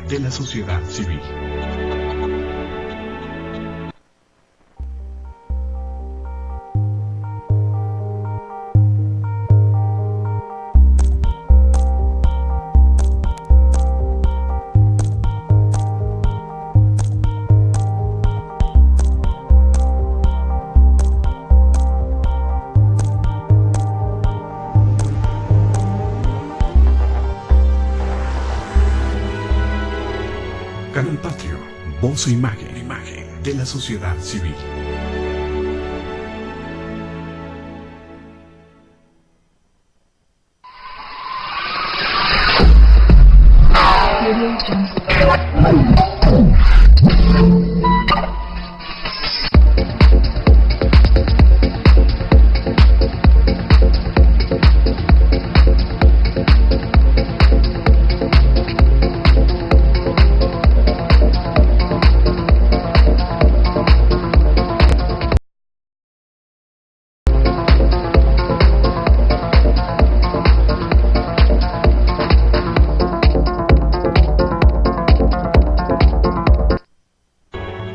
de la sociedad civil. Canal Patrio, voz e imagen de la sociedad civil.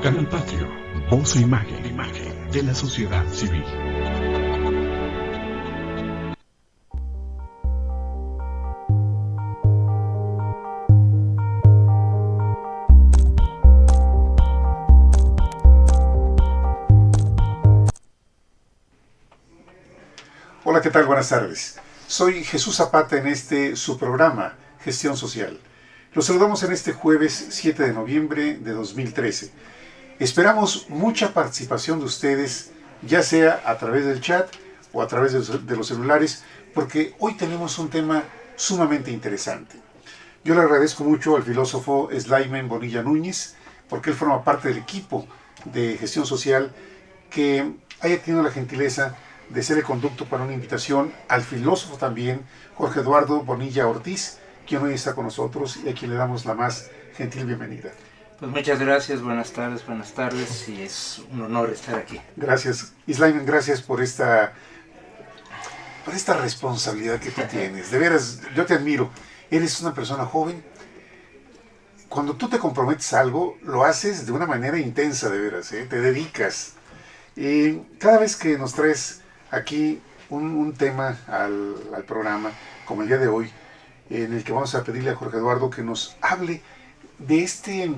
Canal Patrio, voz e imagen de la sociedad civil. Hola, ¿qué tal? Buenas tardes. Soy Jesús Zapata en su programa, Gestión Social. Los saludamos en este jueves 7 de noviembre de 2013. Esperamos mucha participación de ustedes, ya sea a través del chat o a través de los celulares, porque hoy tenemos un tema sumamente interesante. Yo le agradezco mucho al filósofo Slayman Bonilla Núñez, porque él forma parte del equipo de Gestión Social, que haya tenido la gentileza de ser el conducto para una invitación al filósofo también, Jorge Eduardo Bonilla Ortiz, quien hoy está con nosotros y a quien le damos la más gentil bienvenida. Pues muchas gracias, buenas tardes, y es un honor estar aquí. Gracias, Slayman, gracias por esta responsabilidad que tú tienes. De veras, yo te admiro. Eres una persona joven. Cuando tú te comprometes a algo, lo haces de una manera intensa, de veras, ¿eh? Te dedicas. Y cada vez que nos traes aquí un tema al programa, como el día de hoy, en el que vamos a pedirle a Jorge Eduardo que nos hable de este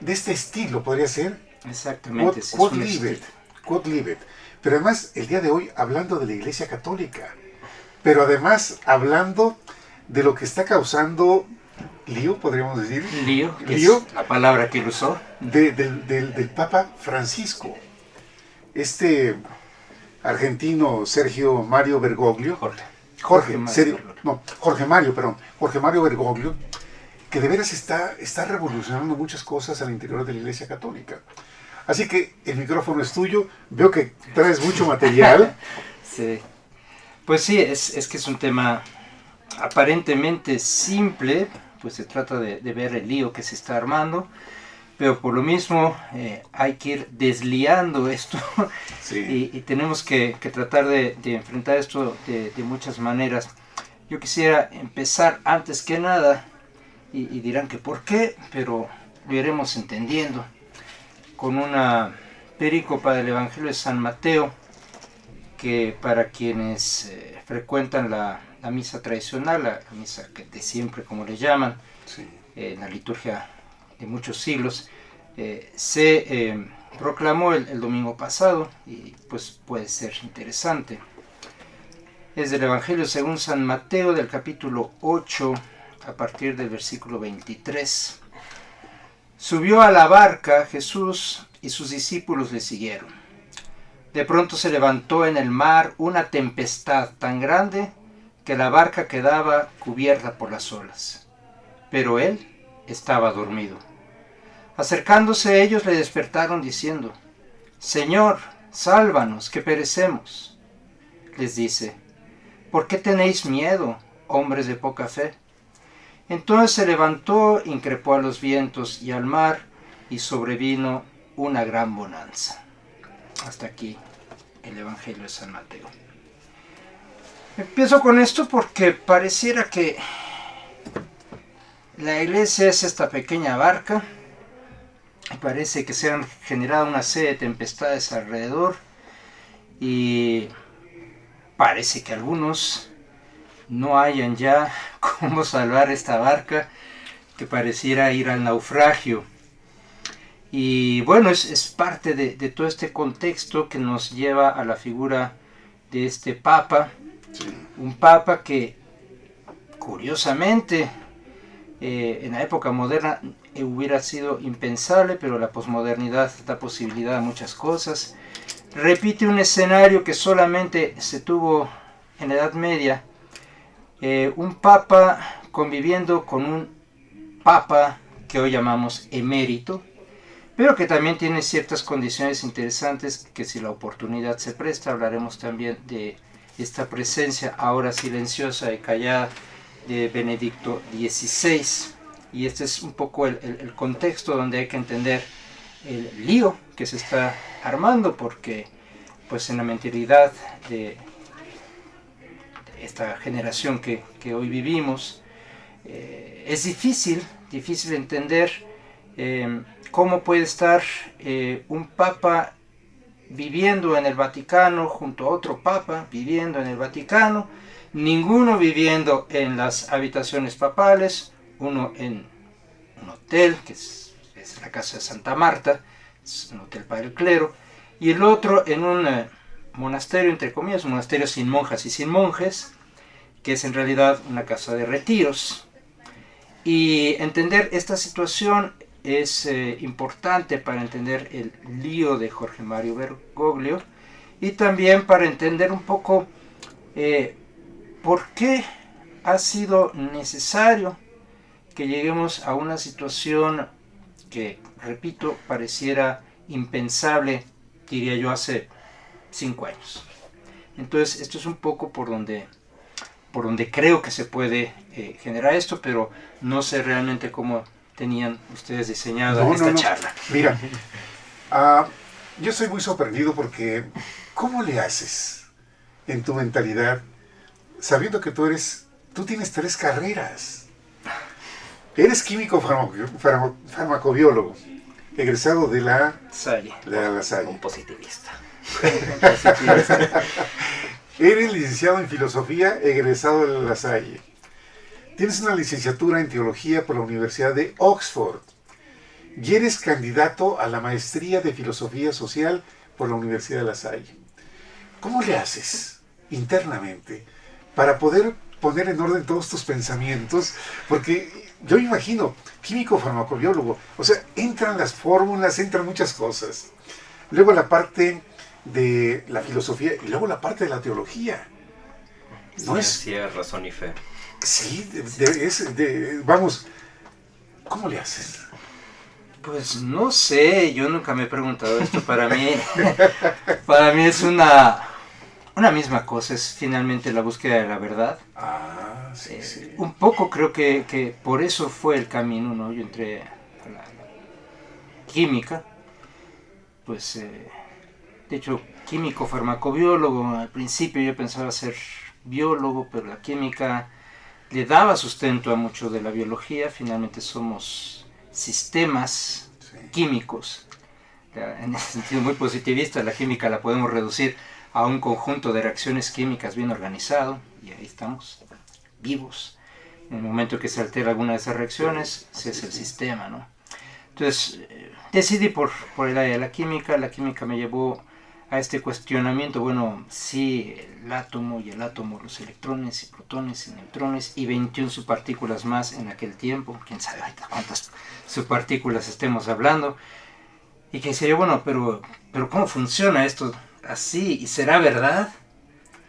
estilo, podría ser. Exactamente. Quod libet. Pero además, el día de hoy, hablando de la Iglesia Católica, pero además hablando de lo que está causando lío, podríamos decir. Lío, es la palabra que él usó. Del Papa Francisco. Este argentino Sergio Mario Bergoglio. Jorge Mario Bergoglio, que de veras está revolucionando muchas cosas al interior de la Iglesia Católica. Así que el micrófono es tuyo, veo que traes mucho material. Sí, pues sí, es que es un tema aparentemente simple, pues se trata de ver el lío que se está armando, pero por lo mismo hay que ir desliando esto. Sí. y tenemos que tratar de enfrentar esto de muchas maneras. Yo quisiera empezar antes que nada, y dirán que por qué, pero lo iremos entendiendo, con una perícopa del Evangelio de San Mateo, que para quienes frecuentan la misa tradicional, la misa de siempre como le llaman, sí, la liturgia de muchos siglos, se proclamó el domingo pasado, y pues puede ser interesante. Es del Evangelio según San Mateo, del capítulo 8, a partir del versículo 23. Subió a la barca Jesús y sus discípulos le siguieron. De pronto se levantó en el mar una tempestad tan grande que la barca quedaba cubierta por las olas. Pero él estaba dormido. Acercándose ellos le despertaron diciendo: Señor, sálvanos, que perecemos. Les dice: ¿por qué tenéis miedo, hombres de poca fe? Entonces se levantó, increpó a los vientos y al mar, y sobrevino una gran bonanza. Hasta aquí el Evangelio de San Mateo. Empiezo con esto porque pareciera que La iglesia es esta pequeña barca. Parece que se han generado una serie de tempestades alrededor y parece que algunos no hayan ya cómo salvar esta barca, que pareciera ir al naufragio. Y bueno, es parte de todo este contexto que nos lleva a la figura de este papa, un papa que curiosamente en la época moderna hubiera sido impensable, pero la posmodernidad da posibilidad a muchas cosas. Repite un escenario que solamente se tuvo en la Edad Media, un papa conviviendo con un papa que hoy llamamos emérito, pero que también tiene ciertas condiciones interesantes que, si la oportunidad se presta, hablaremos también de esta presencia ahora silenciosa y callada de Benedicto XVI. Y este es un poco el contexto donde hay que entender el lío que se está armando, porque pues en la mentalidad de esta generación que hoy vivimos, es difícil entender cómo puede estar un papa viviendo en el Vaticano junto a otro papa viviendo en el Vaticano, ninguno viviendo en las habitaciones papales, uno en un hotel, que es la casa de Santa Marta, es un hotel para el clero, y el otro en un monasterio, entre comillas, un monasterio sin monjas y sin monjes, que es en realidad una casa de retiros. Y entender esta situación es importante para entender el lío de Jorge Mario Bergoglio, y también para entender un poco por qué ha sido necesario que lleguemos a una situación que, repito, pareciera impensable, diría yo, hace 5 años. Entonces, esto es un poco por donde creo que se puede generar esto, pero no sé realmente cómo tenían ustedes diseñada esta charla. Mira, yo estoy muy sorprendido porque ¿cómo le haces en tu mentalidad sabiendo que tú tienes 3 carreras? Eres químico farmacobiólogo, egresado de la Salle. Un positivista. Eres licenciado en filosofía, egresado de la Salle. Tienes una licenciatura en teología por la Universidad de Oxford. Y eres candidato a la maestría de filosofía social por la Universidad de la Salle. ¿Cómo le haces internamente para poder poner en orden todos tus pensamientos? Porque yo me imagino, químico farmacobiólogo, o sea, entran las fórmulas, entran muchas cosas. Luego la parte de la filosofía y luego la parte de la teología. ¿No es? Ciencia, razón y fe. Sí, vamos, ¿cómo le haces? Pues no sé, yo nunca me he preguntado esto. Para mí es una misma cosa, es finalmente la búsqueda de la verdad. Sí. Un poco creo que por eso fue el camino, ¿no? Yo entré a la química, pues de hecho químico farmacobiólogo. Al principio yo pensaba ser biólogo, pero la química le daba sustento a mucho de la biología. Finalmente somos sistemas químicos. En ese sentido muy positivista, la química la podemos reducir a un conjunto de reacciones químicas bien organizado, y ahí estamos, vivos. En el momento que se altera alguna de esas reacciones, ese es el sistema, ¿no? Entonces, decidí por el área de la química me llevó a este cuestionamiento. Bueno, sí, el átomo, los electrones y protones y neutrones y 21 subpartículas más en aquel tiempo, quién sabe ahorita cuántas subpartículas estemos hablando, y que decía yo, bueno, pero ¿cómo funciona esto así? ¿Y será verdad?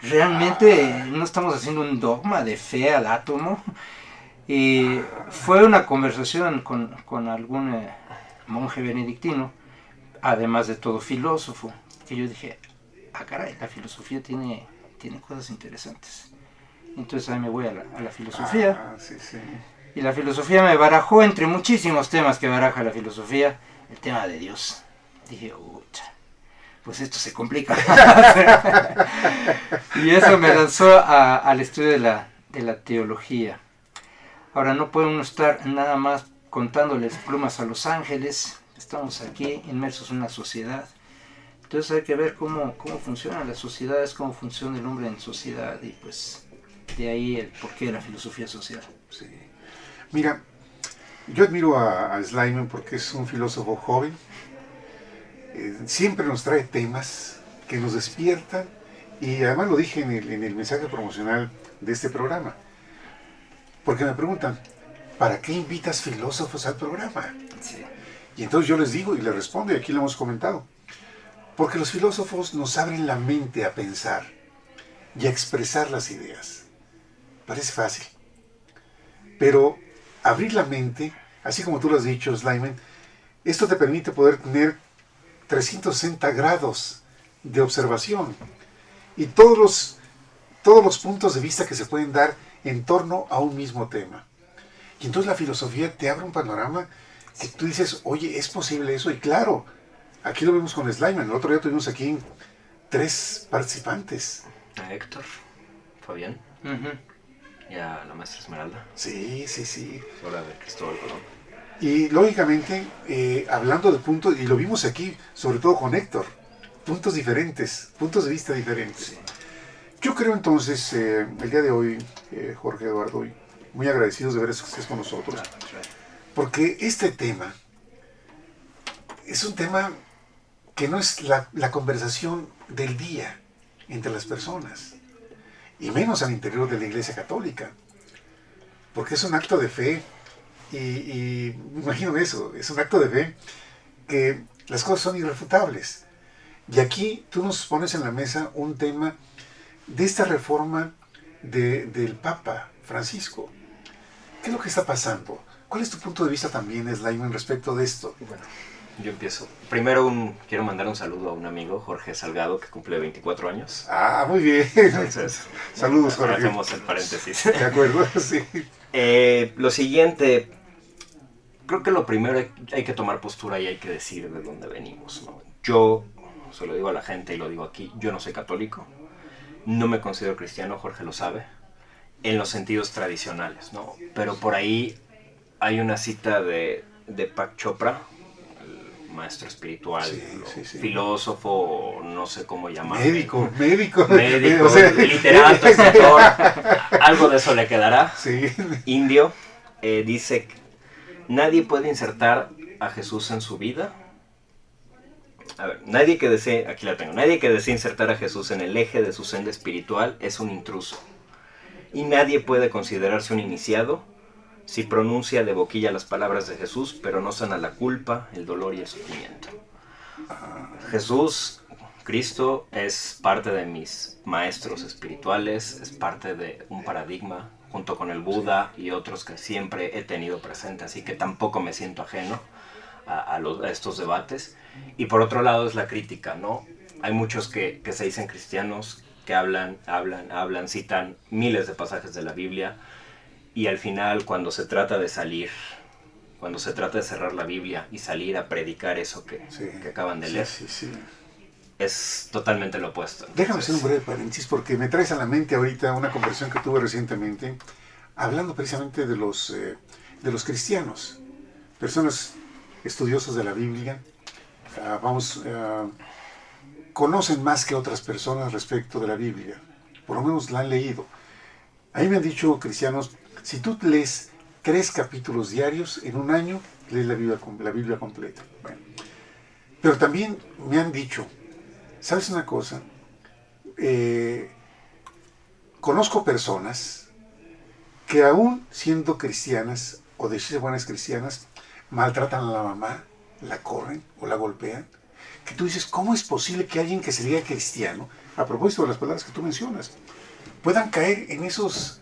¿Realmente no estamos haciendo un dogma de fe al átomo? Y fue una conversación con algún monje benedictino, además de todo filósofo, que yo dije, caray, la filosofía tiene cosas interesantes. Entonces ahí me voy a la filosofía. Y la filosofía me barajó, entre muchísimos temas que baraja la filosofía, el tema de Dios. Dije, pues esto se complica. Y eso me lanzó al estudio de la teología. Ahora no puede uno estar nada más contándoles plumas a los ángeles, estamos aquí inmersos en una sociedad. Entonces hay que ver cómo funcionan las sociedades, cómo funciona el hombre en sociedad y pues de ahí el porqué de la filosofía social. Sí. Mira, yo admiro a Sliman porque es un filósofo joven. Siempre nos trae temas que nos despiertan y además lo dije en el mensaje promocional de este programa. Porque me preguntan, ¿para qué invitas filósofos al programa? Sí. Y entonces yo les digo y les respondo, y aquí lo hemos comentado. Porque los filósofos nos abren la mente a pensar y a expresar las ideas. Parece fácil. Pero abrir la mente, así como tú lo has dicho, Sliman, esto te permite poder tener 360 grados de observación y todos los puntos de vista que se pueden dar en torno a un mismo tema. Y entonces la filosofía te abre un panorama que tú dices, oye, ¿es posible eso? Y claro, aquí lo vemos con Sliman. El otro día tuvimos aquí 3 participantes. A Héctor, Fabián y a la maestra Esmeralda. Sí. Hora de Cristóbal Colón. Y lógicamente, hablando de puntos, y lo vimos aquí, sobre todo con Héctor, puntos diferentes, puntos de vista diferentes. Sí. Yo creo entonces, el día de hoy, Jorge Eduardo, y muy agradecidos de ver que estés con nosotros, porque este tema es un tema que no es la conversación del día entre las personas, y menos al interior de la Iglesia Católica, porque es un acto de fe, y me imagino eso, es un acto de fe que las cosas son irrefutables. Y aquí tú nos pones en la mesa un tema de esta reforma del Papa Francisco. ¿Qué es lo que está pasando? ¿Cuál es tu punto de vista también, Sliman, respecto de esto? Bueno, yo empiezo. Primero quiero mandar un saludo a un amigo, Jorge Salgado, que cumple 24 años. Ah, muy bien. Entonces, saludos, Jorge. hacemos el paréntesis. De acuerdo, sí. Lo siguiente, creo que lo primero hay que tomar postura y hay que decir de dónde venimos, ¿no? Yo, se lo digo a la gente y lo digo aquí, yo no soy católico, no me considero cristiano, Jorge lo sabe, en los sentidos tradicionales, ¿no? Pero por ahí hay una cita de Deepak Chopra, el maestro espiritual, Sí. filósofo, no sé cómo llamarlo. Médico, o sea, literato, escritor, algo de eso le quedará. Sí. Indio, dice que nadie puede insertar a Jesús en su vida. A ver, nadie que desee insertar a Jesús en el eje de su senda espiritual es un intruso. Y nadie puede considerarse un iniciado si pronuncia de boquilla las palabras de Jesús, pero no sana la culpa, el dolor y el sufrimiento. Jesús, Cristo, es parte de mis maestros espirituales, es parte de un paradigma, junto con el Buda y otros que siempre he tenido presente, así que tampoco me siento ajeno a estos debates. Y por otro lado es la crítica, ¿no? Hay muchos que se dicen cristianos, que hablan, citan miles de pasajes de la Biblia, y al final cuando se trata de cerrar la Biblia y salir a predicar eso que acaban de leer, es totalmente lo opuesto. Entonces, déjame hacer un breve paréntesis porque me traes a la mente ahorita una conversación que tuve recientemente hablando precisamente de los cristianos, personas estudiosas de la Biblia, conocen más que otras personas respecto de la Biblia, por lo menos la han leído. A mí me han dicho cristianos, si tú lees 3 capítulos diarios en un año, lees la Biblia completa. Bueno, pero también me han dicho, ¿sabes una cosa? Conozco personas que aún siendo cristianas o decirse buenas cristianas, maltratan a la mamá, la corren o la golpean. Que tú dices, ¿cómo es posible que alguien que se diga cristiano, a propósito de las palabras que tú mencionas, puedan caer en esas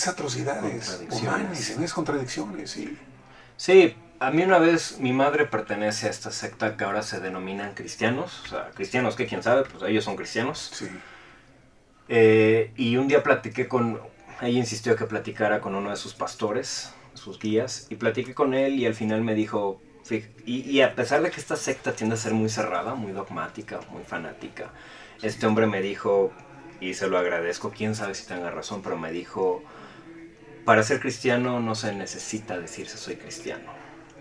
atrocidades humanas, en esas contradicciones? Sí. Sí, a mí una vez mi madre pertenece a esta secta que ahora se denominan cristianos, o sea, cristianos que quién sabe, pues ellos son cristianos. Sí. Y un día ella insistió que platicara con uno de sus pastores, sus guías, y platiqué con él y al final me dijo, y a pesar de que esta secta tiende a ser muy cerrada, muy dogmática, muy fanática, este hombre me dijo, y se lo agradezco, quién sabe si tenga razón, pero me dijo, para ser cristiano no se necesita decirse soy cristiano.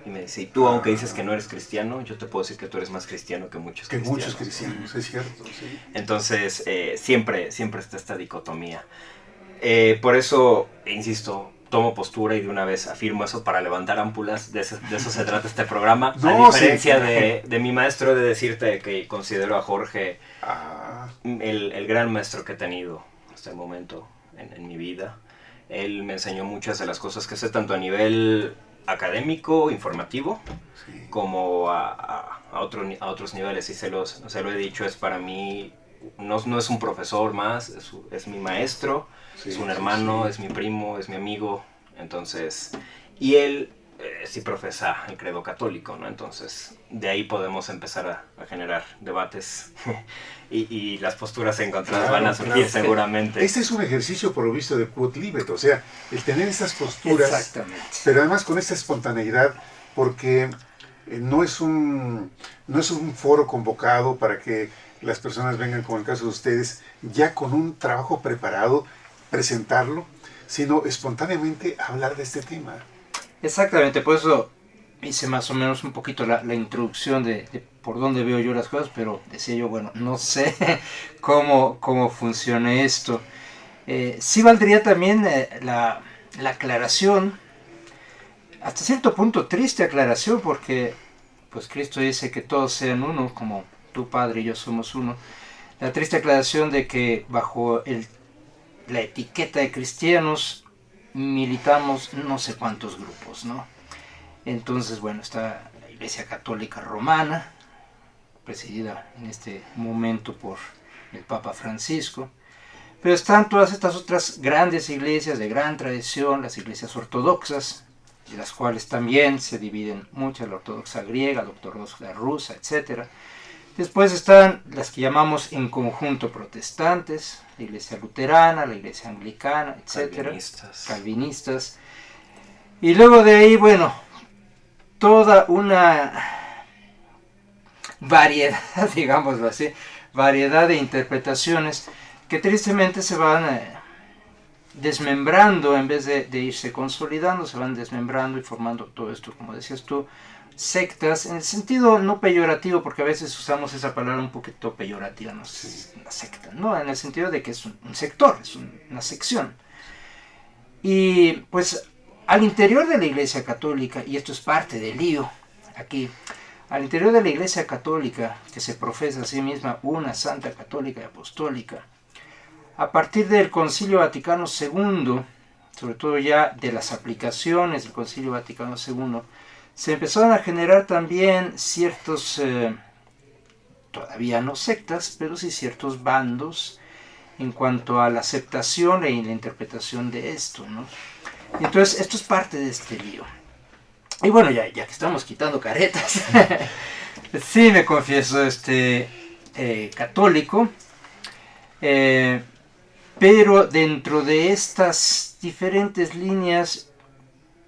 Y me dice, y tú aunque dices que no eres cristiano, yo te puedo decir que tú eres más cristiano que muchos Que cristianos. muchos cristianos, es cierto, sí. Entonces, siempre está esta dicotomía. Por eso, insisto, tomo postura y de una vez afirmo eso para levantar ámpulas. De eso se trata este programa. No, a diferencia sí. de mi maestro, de decirte que considero a Jorge Ah, el gran maestro que he tenido hasta el momento en mi vida. Él me enseñó muchas de las cosas que sé, tanto a nivel académico, informativo, sí. como a otros niveles. Y se lo he dicho, es para mí, no es un profesor más, es mi maestro, Sí, es un sí, hermano, sí. es mi primo, es mi amigo. Entonces, y él sí profesa el credo católico, ¿no? Entonces, de ahí podemos empezar a generar debates y las posturas encontradas Claro, van a surgir claro. seguramente. Este es un ejercicio por lo visto de quod libet, o sea, el tener estas posturas, Exactamente. pero además con esta espontaneidad, porque no es un foro convocado para que las personas vengan, como el caso de ustedes, ya con un trabajo preparado, presentarlo, sino espontáneamente hablar de este tema. Exactamente, por eso hice más o menos un poquito la introducción de por dónde veo yo las cosas, pero decía yo, bueno, no sé cómo funciona esto. Sí valdría también la aclaración, hasta cierto punto triste aclaración, porque pues Cristo dice que todos sean uno, como tu Padre y yo somos uno. La triste aclaración de que bajo la etiqueta de cristianos militamos no sé cuántos grupos, ¿no? Entonces, bueno, está la Iglesia Católica Romana, presidida en este momento por el Papa Francisco, pero están todas estas otras grandes iglesias de gran tradición, las iglesias ortodoxas, de las cuales también se dividen muchas, la ortodoxa griega, la ortodoxa rusa, etc. Después están las que llamamos en conjunto protestantes, la iglesia luterana, la iglesia anglicana, etc. Calvinistas. Y luego de ahí, bueno, toda una variedad, digámoslo así, variedad de interpretaciones que tristemente se van desmembrando en vez de irse consolidando, se van desmembrando y formando todo esto, como decías tú, sectas, en el sentido no peyorativo, porque a veces usamos esa palabra un poquito peyorativa, no es una secta, no, en el sentido de que es un sector, es una sección. Y pues al interior de la Iglesia Católica, y esto es parte del lío aquí, al interior de la Iglesia Católica, que se profesa a sí misma una santa católica y apostólica, a partir del Concilio Vaticano II, sobre todo ya de las aplicaciones del Concilio Vaticano II, se empezaron a generar también ciertos, todavía no sectas, pero sí ciertos bandos en cuanto a la aceptación y la interpretación de esto, ¿no? Entonces, esto es parte de este lío. Y bueno, ya que estamos quitando caretas, sí me confieso católico, pero dentro de estas diferentes líneas,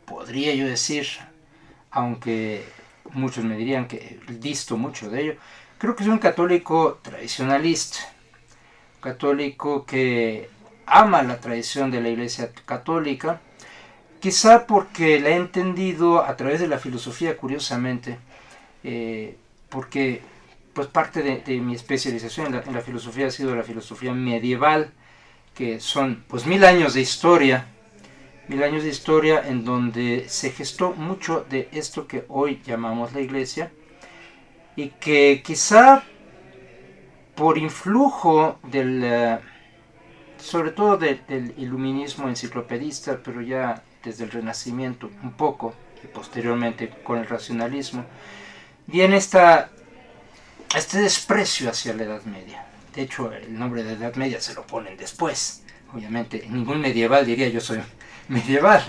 podría yo decir, aunque muchos me dirían que disto mucho de ello, creo que soy un católico tradicionalista, un católico que ama la tradición de la Iglesia Católica, quizá porque la he entendido a través de la filosofía, curiosamente, porque pues parte de mi especialización en la filosofía ha sido la filosofía medieval, que son pues 1000 años de historia en donde se gestó mucho de esto que hoy llamamos la Iglesia, y que quizá por influjo sobre todo del iluminismo enciclopedista, pero ya desde el Renacimiento un poco, y posteriormente con el racionalismo, viene este desprecio hacia la Edad Media. De hecho, el nombre de Edad Media se lo ponen después. Obviamente, ningún medieval diría yo soy medieval,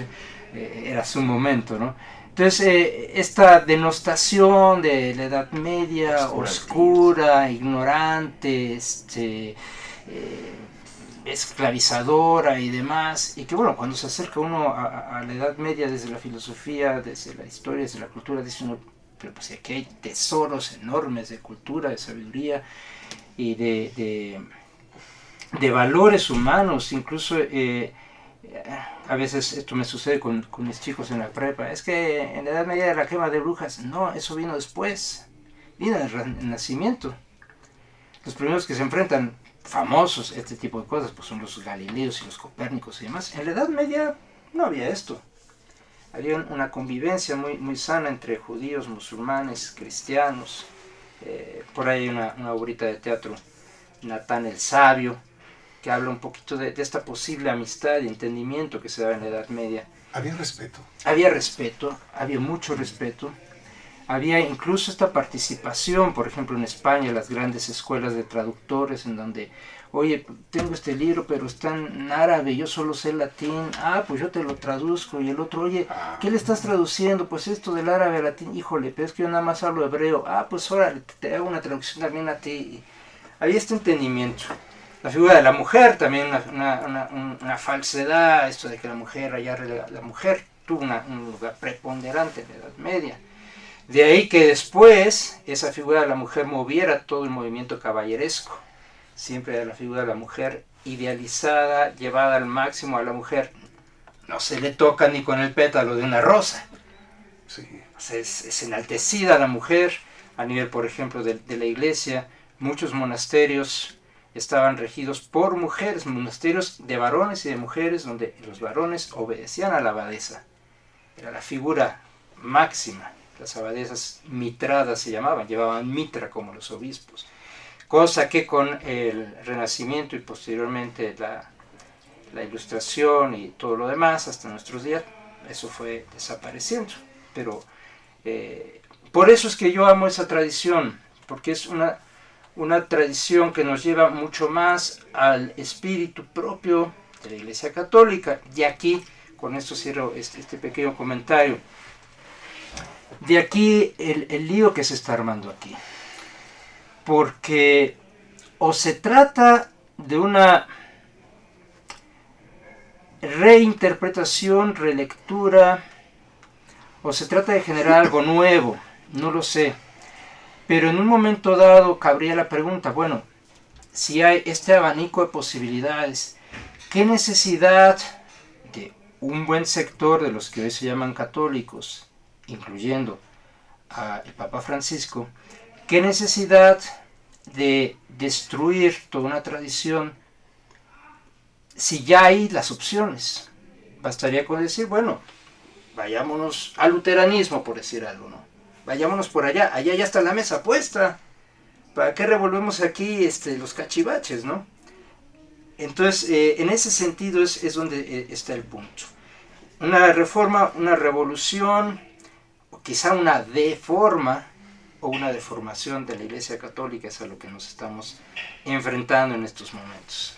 era su momento, ¿no? Entonces, esta denostación de la Edad Media, oscura, ignorante, esclavizadora y demás, y que bueno, cuando se acerca uno a la Edad Media desde la filosofía, desde la historia, desde la cultura, dice uno, pero pues aquí hay tesoros enormes de cultura, de sabiduría y de valores humanos, incluso A veces esto me sucede con mis chicos en la prepa. Es que en la Edad Media de la quema de brujas. No, eso vino después. Vino el Renacimiento. Los primeros que se enfrentan, famosos, este tipo de cosas, pues son los Galileos y los Copérnicos y demás. En la Edad Media no había esto. Había una convivencia muy sana entre judíos, musulmanes, cristianos. Por ahí hay una obrita de teatro, Natán el Sabio, que habla un poquito de esta posible amistad y entendimiento que se daba en la Edad Media. Había respeto. Había respeto, había mucho respeto. Había incluso esta participación, por ejemplo en España, las grandes escuelas de traductores, en donde, oye, tengo este libro, pero está en árabe, yo solo sé latín, pues yo te lo traduzco, y el otro, oye, ¿qué le estás traduciendo? Pues esto del árabe al latín, híjole, pero es que yo nada más hablo hebreo, pues ahora te hago una traducción también a ti. Había este entendimiento. La figura de la mujer, también una falsedad, esto de que la mujer la mujer tuvo un lugar preponderante en la Edad Media. De ahí que después esa figura de la mujer moviera todo el movimiento caballeresco. Siempre era la figura de la mujer idealizada, llevada al máximo. A la mujer no se le toca ni con el pétalo de una rosa. Sí. O sea, es enaltecida la mujer a nivel, por ejemplo, de la iglesia. Muchos monasterios estaban regidos por mujeres, monasterios de varones y de mujeres, donde los varones obedecían a la abadesa. Era la figura máxima. Las abadesas mitradas se llamaban, llevaban mitra como los obispos. Cosa que con el Renacimiento y posteriormente la Ilustración y todo lo demás, hasta nuestros días, eso fue desapareciendo. Pero por eso es que yo amo esa tradición, porque es una tradición que nos lleva mucho más al espíritu propio de la Iglesia Católica. Y aquí, con esto cierro este pequeño comentario. De aquí el lío que se está armando aquí. Porque o se trata de una reinterpretación, relectura, o se trata de generar algo nuevo, no lo sé. Pero en un momento dado cabría la pregunta, bueno, si hay este abanico de posibilidades, ¿qué necesidad de un buen sector de los que hoy se llaman católicos, incluyendo al Papa Francisco, qué necesidad de destruir toda una tradición si ya hay las opciones? Bastaría con decir, bueno, vayámonos al luteranismo, por decir algo, ¿no? Vayámonos por allá ya está la mesa puesta. ¿Para qué revolvemos aquí los cachivaches, no? Entonces, en ese sentido es donde está el punto. Una reforma, una revolución, o quizá una deforma o una deformación de la Iglesia Católica es a lo que nos estamos enfrentando en estos momentos.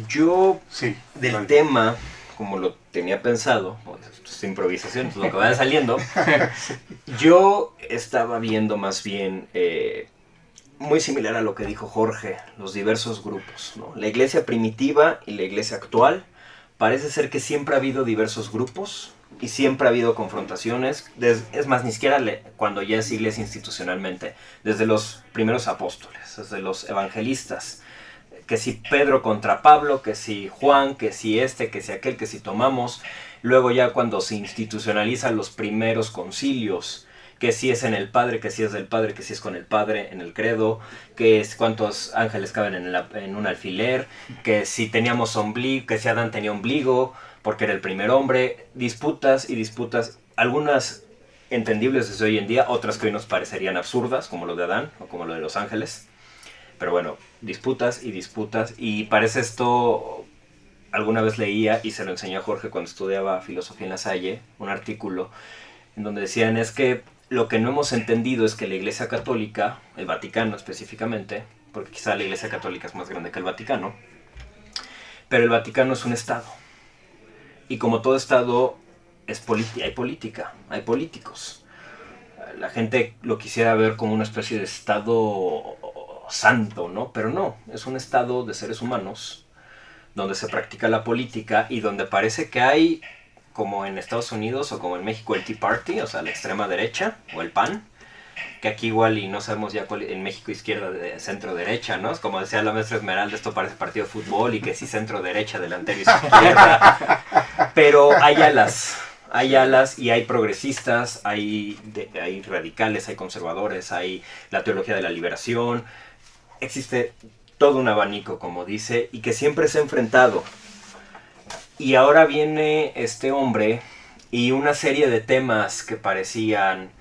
Yo, Sí, del vale. tema, como lo tenía pensado, esto es improvisación, esto es lo que vaya saliendo, yo estaba viendo más bien, muy similar a lo que dijo Jorge, los diversos grupos, ¿no? La iglesia primitiva y la iglesia actual, parece ser que siempre ha habido diversos grupos y siempre ha habido confrontaciones, es más, ni siquiera cuando ya es iglesia institucionalmente, desde los primeros apóstoles, desde los evangelistas, que si Pedro contra Pablo, que si Juan, que si que si aquel, que si tomamos, luego ya cuando se institucionalizan los primeros concilios, que si es en el Padre, que si es del Padre, que si es con el Padre en el credo, que es cuántos ángeles caben en un alfiler, que si teníamos ombligo, que si Adán tenía ombligo, porque era el primer hombre, disputas y disputas, algunas entendibles desde hoy en día, otras que hoy nos parecerían absurdas, como lo de Adán o como lo de los ángeles. Pero bueno, disputas, y parece esto, alguna vez leía, y se lo enseñé a Jorge cuando estudiaba filosofía en La Salle, un artículo, en donde decían es que lo que no hemos entendido es que la Iglesia Católica, el Vaticano específicamente, porque quizá la Iglesia Católica es más grande que el Vaticano, pero el Vaticano es un Estado. Y como todo Estado, hay política, hay políticos. La gente lo quisiera ver como una especie de Estado santo, ¿no? Pero no, es un Estado de seres humanos donde se practica la política y donde parece que hay, como en Estados Unidos o como en México, el Tea Party, o sea, la extrema derecha o el PAN, que aquí igual y no sabemos ya cuál, en México izquierda, centro derecha, ¿no? Como decía la maestra Esmeralda, esto parece partido de fútbol y que sí centro derecha, delantero izquierda. Pero hay alas y hay progresistas, hay radicales, hay conservadores, hay la teología de la liberación. Existe todo un abanico, como dice, y que siempre se ha enfrentado. Y ahora viene este hombre y una serie de temas que parecían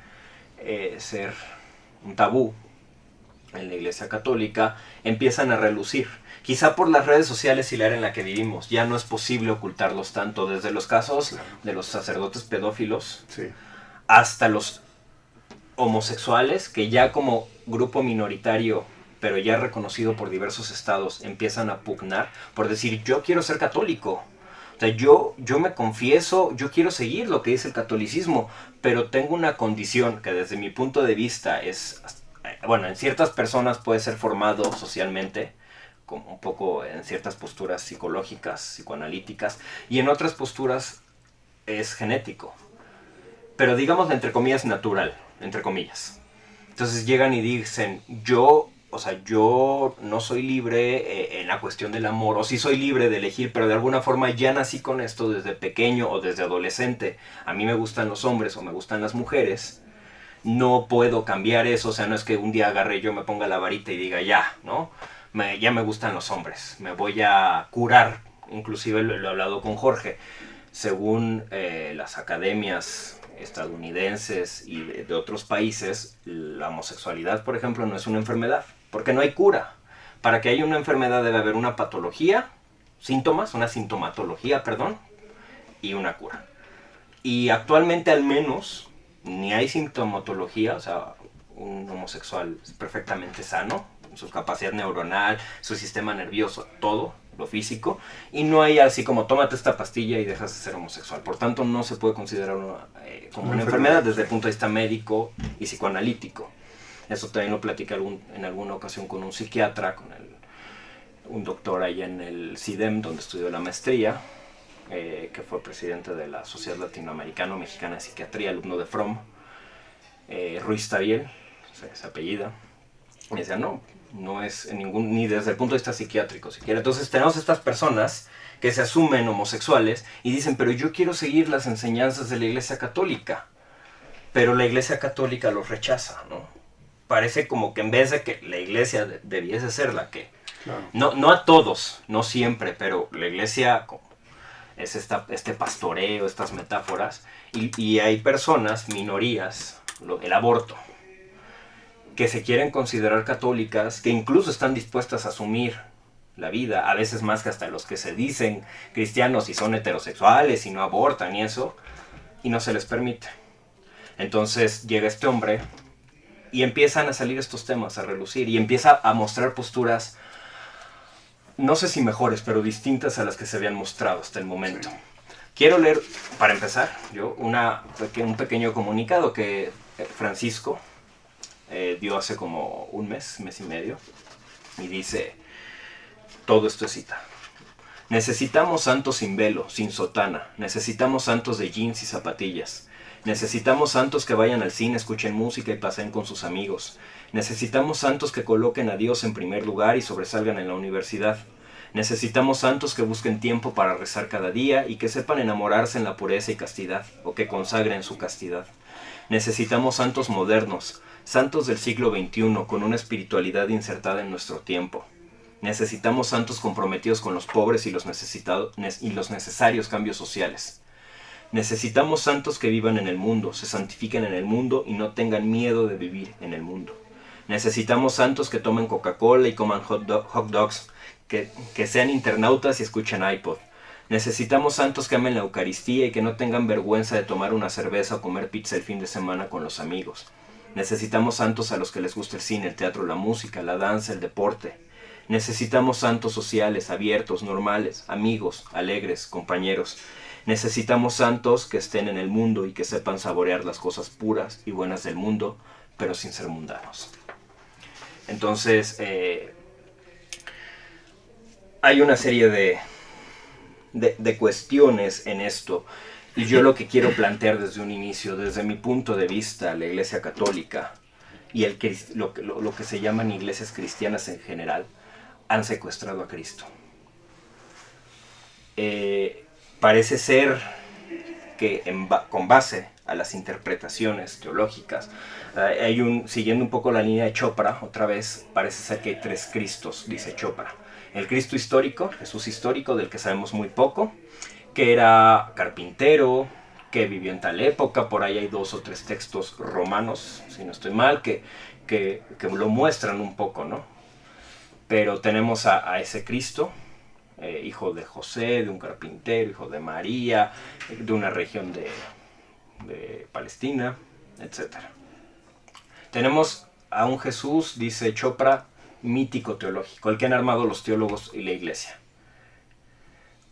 ser un tabú en la Iglesia Católica empiezan a relucir. Quizá por las redes sociales y la era en la que vivimos ya no es posible ocultarlos tanto, desde los casos de los sacerdotes pedófilos hasta los homosexuales, que ya como grupo minoritario, pero ya reconocido por diversos estados, empiezan a pugnar por decir: yo quiero ser católico. O sea, yo me confieso, yo quiero seguir lo que dice el catolicismo, pero tengo una condición que desde mi punto de vista es, bueno, en ciertas personas puede ser formado socialmente, como un poco en ciertas posturas psicológicas, psicoanalíticas, y en otras posturas es genético. Pero digamos, entre comillas, natural, entre comillas. Entonces llegan y dicen: yo no soy libre en la cuestión del amor, o sí soy libre de elegir, pero de alguna forma ya nací con esto desde pequeño o desde adolescente. A mí me gustan los hombres o me gustan las mujeres. No puedo cambiar eso, o sea, no es que un día agarre yo, me ponga la varita y diga ya, ¿no? Ya me gustan los hombres, me voy a curar. Inclusive lo he hablado con Jorge. Según las academias estadounidenses y de otros países, la homosexualidad, por ejemplo, no es una enfermedad, porque no hay cura. Para que haya una enfermedad debe haber una patología, una sintomatología, y una cura. Y actualmente al menos ni hay sintomatología, o sea, un homosexual es perfectamente sano, su capacidad neuronal, su sistema nervioso, todo, lo físico, y no hay así como tómate esta pastilla y dejas de ser homosexual. Por tanto, no se puede considerar como una enfermedad desde el punto de vista médico y psicoanalítico. Eso también lo platiqué en alguna ocasión con un psiquiatra, un doctor allá en el CIDEM, donde estudió la maestría, que fue presidente de la Sociedad Latinoamericano-Mexicana de Psiquiatría, alumno de Fromm, Ruiz Tabiel, se apellida. Y decía: no es ni desde el punto de vista psiquiátrico siquiera. Entonces tenemos estas personas que se asumen homosexuales y dicen: pero yo quiero seguir las enseñanzas de la Iglesia Católica. Pero la Iglesia Católica los rechaza, ¿no? Parece como que en vez de que la Iglesia debiese ser la que... Claro. No a todos, no siempre, pero la Iglesia es este pastoreo, estas metáforas, y hay personas, minorías, el aborto, que se quieren considerar católicas, que incluso están dispuestas a asumir la vida, a veces más que hasta los que se dicen cristianos y son heterosexuales y no abortan y eso, y no se les permite. Entonces llega este hombre y empiezan a salir estos temas a relucir y empieza a mostrar posturas, no sé si mejores, pero distintas a las que se habían mostrado hasta el momento. Sí. Quiero leer, para empezar, un pequeño comunicado que Francisco dio hace como un mes y medio, y dice: todo esto es cita. Necesitamos santos sin velo, sin sotana. Necesitamos santos de jeans y zapatillas. Necesitamos santos que vayan al cine, escuchen música y pasen con sus amigos. Necesitamos santos que coloquen a Dios en primer lugar y sobresalgan en la universidad. Necesitamos santos que busquen tiempo para rezar cada día y que sepan enamorarse en la pureza y castidad, o que consagren su castidad. Necesitamos santos modernos, santos del siglo XXI, con una espiritualidad insertada en nuestro tiempo. Necesitamos santos comprometidos con los pobres y los necesitados y los necesarios cambios sociales. Necesitamos santos que vivan en el mundo, se santifiquen en el mundo y no tengan miedo de vivir en el mundo. Necesitamos santos que tomen Coca-Cola y coman hot dogs, que sean internautas y escuchen iPod. Necesitamos santos que amen la Eucaristía y que no tengan vergüenza de tomar una cerveza o comer pizza el fin de semana con los amigos. Necesitamos santos a los que les gusta el cine, el teatro, la música, la danza, el deporte. Necesitamos santos sociales, abiertos, normales, amigos, alegres, compañeros. Necesitamos santos que estén en el mundo y que sepan saborear las cosas puras y buenas del mundo, pero sin ser mundanos. Entonces, hay una serie de cuestiones en esto, y yo lo que quiero plantear desde un inicio, desde mi punto de vista, la Iglesia Católica y lo que se llaman iglesias cristianas en general han secuestrado a Cristo. Parece ser que con base a las interpretaciones teológicas, siguiendo un poco la línea de Chopra, otra vez parece ser que hay 3 Cristos, dice Chopra. El Cristo histórico, Jesús histórico, del que sabemos muy poco, que era carpintero, que vivió en tal época. Por ahí hay 2 o 3 textos romanos, si no estoy mal, que lo muestran un poco, ¿no? Pero tenemos a ese Cristo, hijo de José, de un carpintero, hijo de María, de una región de Palestina, etc. Tenemos a un Jesús, dice Chopra, mítico teológico, el que han armado los teólogos y la iglesia.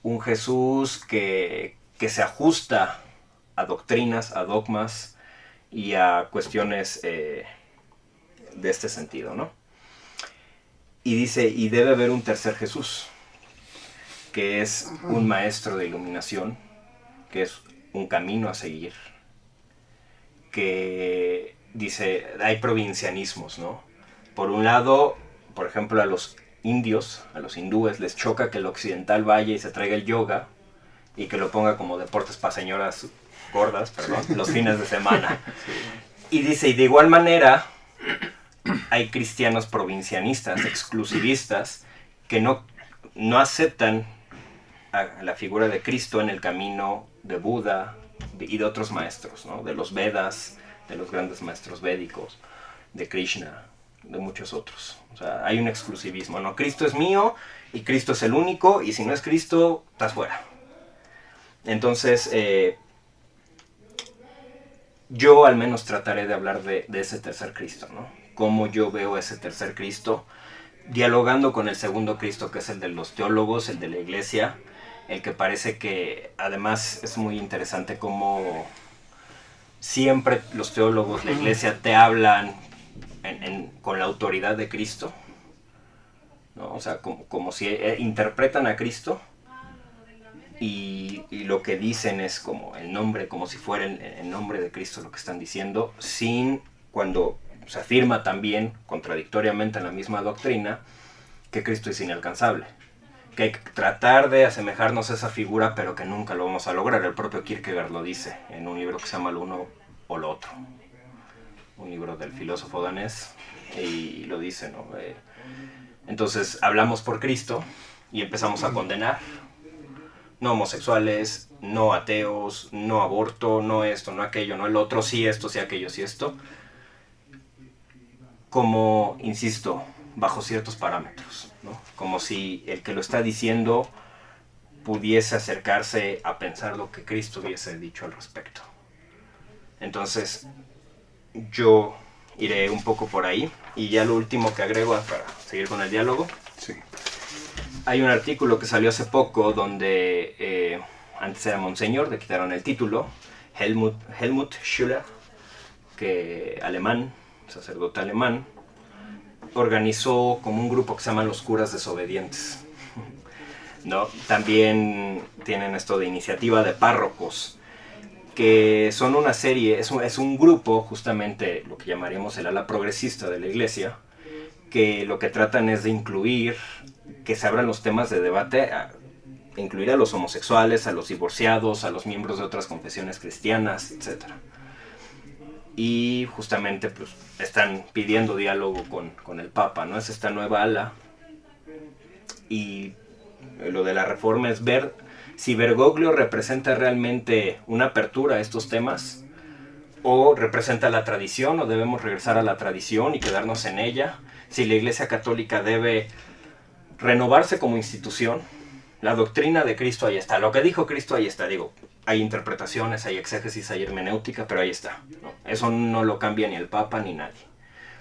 Un Jesús que se ajusta a doctrinas, a dogmas y a cuestiones de este sentido, ¿no? Y dice, y debe haber un tercer Jesús, que es un maestro de iluminación, que es un camino a seguir, que dice, hay provincianismos, ¿no? Por un lado, por ejemplo, a los indios, a los hindúes, les choca que el occidental vaya y se traiga el yoga y que lo ponga como deportes para señoras gordas, perdón, los fines de semana. Y dice, y de igual manera, hay cristianos provincianistas, exclusivistas, que no aceptan a la figura de Cristo en el camino de Buda y de otros maestros, ¿no? De los Vedas, de los grandes maestros védicos, de Krishna, de muchos otros. O sea, hay un exclusivismo, ¿no? Cristo es mío y Cristo es el único, y si no es Cristo, estás fuera. Entonces, yo al menos trataré de hablar de ese tercer Cristo, ¿no? Cómo yo veo ese tercer Cristo, dialogando con el segundo Cristo, que es el de los teólogos, el de la iglesia, el que parece que además es muy interesante cómo siempre los teólogos, la iglesia, te hablan con la autoridad de Cristo, ¿no? O sea, como si interpretan a Cristo y lo que dicen es como el nombre, como si fuera el nombre de Cristo lo que están diciendo, cuando se afirma también, contradictoriamente en la misma doctrina, que Cristo es inalcanzable, que hay que tratar de asemejarnos a esa figura, pero que nunca lo vamos a lograr. El propio Kierkegaard lo dice en un libro que se llama Lo uno o lo otro, un libro del filósofo danés, y lo dice, ¿no? Entonces hablamos por Cristo y empezamos a condenar, no homosexuales, no ateos, no aborto, no esto, no aquello, no el otro, sí esto, sí aquello, sí esto, como, insisto, bajo ciertos parámetros, ¿no? Como si el que lo está diciendo pudiese acercarse a pensar lo que Cristo hubiese dicho al respecto. Entonces, yo iré un poco por ahí, y ya lo último que agrego para seguir con el diálogo. Sí. Hay un artículo que salió hace poco donde antes era Monseñor, le quitaron el título, Helmut Schüller, que alemán, sacerdote alemán, organizó como un grupo que se llama Los Curas Desobedientes, ¿no? También tienen esto de iniciativa de párrocos, que son una serie, es un grupo, justamente lo que llamaríamos el ala progresista de la iglesia, que lo que tratan es de incluir, que se abran los temas de debate, incluir a los homosexuales, a los divorciados, a los miembros de otras confesiones cristianas, etc. Y justamente pues están pidiendo diálogo con el Papa, ¿no? Es esta nueva ala, y lo de la reforma es ver si Bergoglio representa realmente una apertura a estos temas, o representa la tradición, o debemos regresar a la tradición y quedarnos en ella, si la Iglesia Católica debe renovarse como institución. La doctrina de Cristo ahí está, lo que dijo Cristo ahí está, digo, hay interpretaciones, hay exégesis, hay hermenéutica, pero ahí está, ¿no? Eso no lo cambia ni el Papa ni nadie.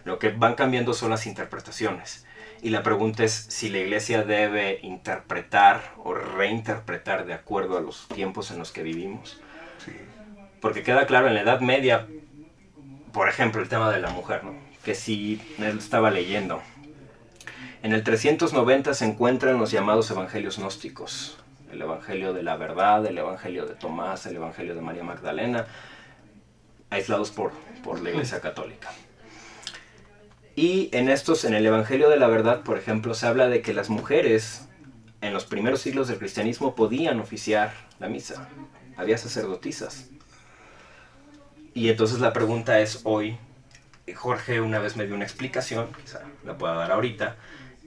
Lo que van cambiando son las interpretaciones. Y la pregunta es si la Iglesia debe interpretar o reinterpretar de acuerdo a los tiempos en los que vivimos. Sí. Porque queda claro en la Edad Media, por ejemplo, el tema de la mujer, ¿no? Que si él estaba leyendo, en el 390 se encuentran los llamados evangelios gnósticos, el evangelio de la verdad, el evangelio de Tomás, el evangelio de María Magdalena, aislados por la Iglesia Católica. Y en el Evangelio de la Verdad, por ejemplo, se habla de que las mujeres en los primeros siglos del cristianismo podían oficiar la misa. Había sacerdotisas. Y entonces la pregunta es hoy, Jorge una vez me dio una explicación, quizá la pueda dar ahorita,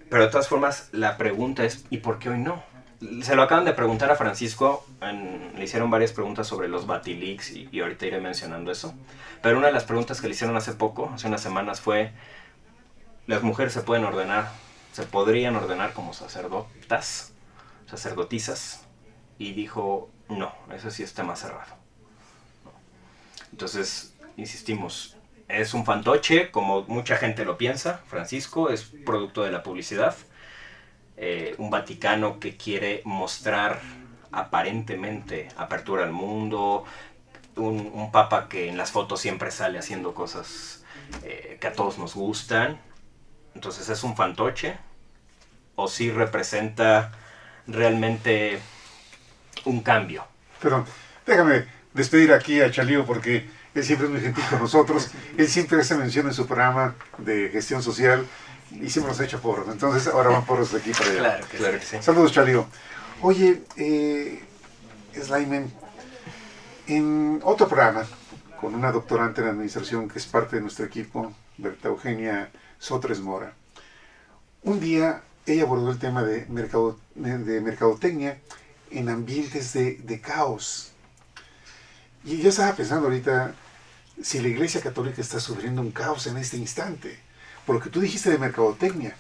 pero de todas formas la pregunta es, ¿y por qué hoy no? Se lo acaban de preguntar a Francisco, le hicieron varias preguntas sobre los Batilix y ahorita iré mencionando eso. Pero una de las preguntas que le hicieron hace poco, hace unas semanas, fue, ¿las mujeres se pueden ordenar, se podrían ordenar como sacerdotisas? Y dijo, no, eso sí está más cerrado. Entonces, insistimos, es un fantoche, como mucha gente lo piensa. Francisco es producto de la publicidad. Un Vaticano que quiere mostrar aparentemente apertura al mundo. Un papa que en las fotos siempre sale haciendo cosas que a todos nos gustan. Entonces, ¿es un fantoche? ¿O sí representa realmente un cambio? Perdón, déjame despedir aquí a Chalío porque él siempre es muy gentil con nosotros. Él siempre hace mención en su programa de gestión social y siempre nos echa porros. Entonces ahora van porros de aquí para allá. Claro que sí. Saludos, Chalío. Oye, Slayman, en otro programa con una doctorante en administración que es parte de nuestro equipo, Berta Eugenia Sotres Mora, un día ella abordó el tema de mercadotecnia en ambientes de caos. Y yo estaba pensando ahorita si la Iglesia Católica está sufriendo un caos en este instante, por lo que tú dijiste de mercadotecnia.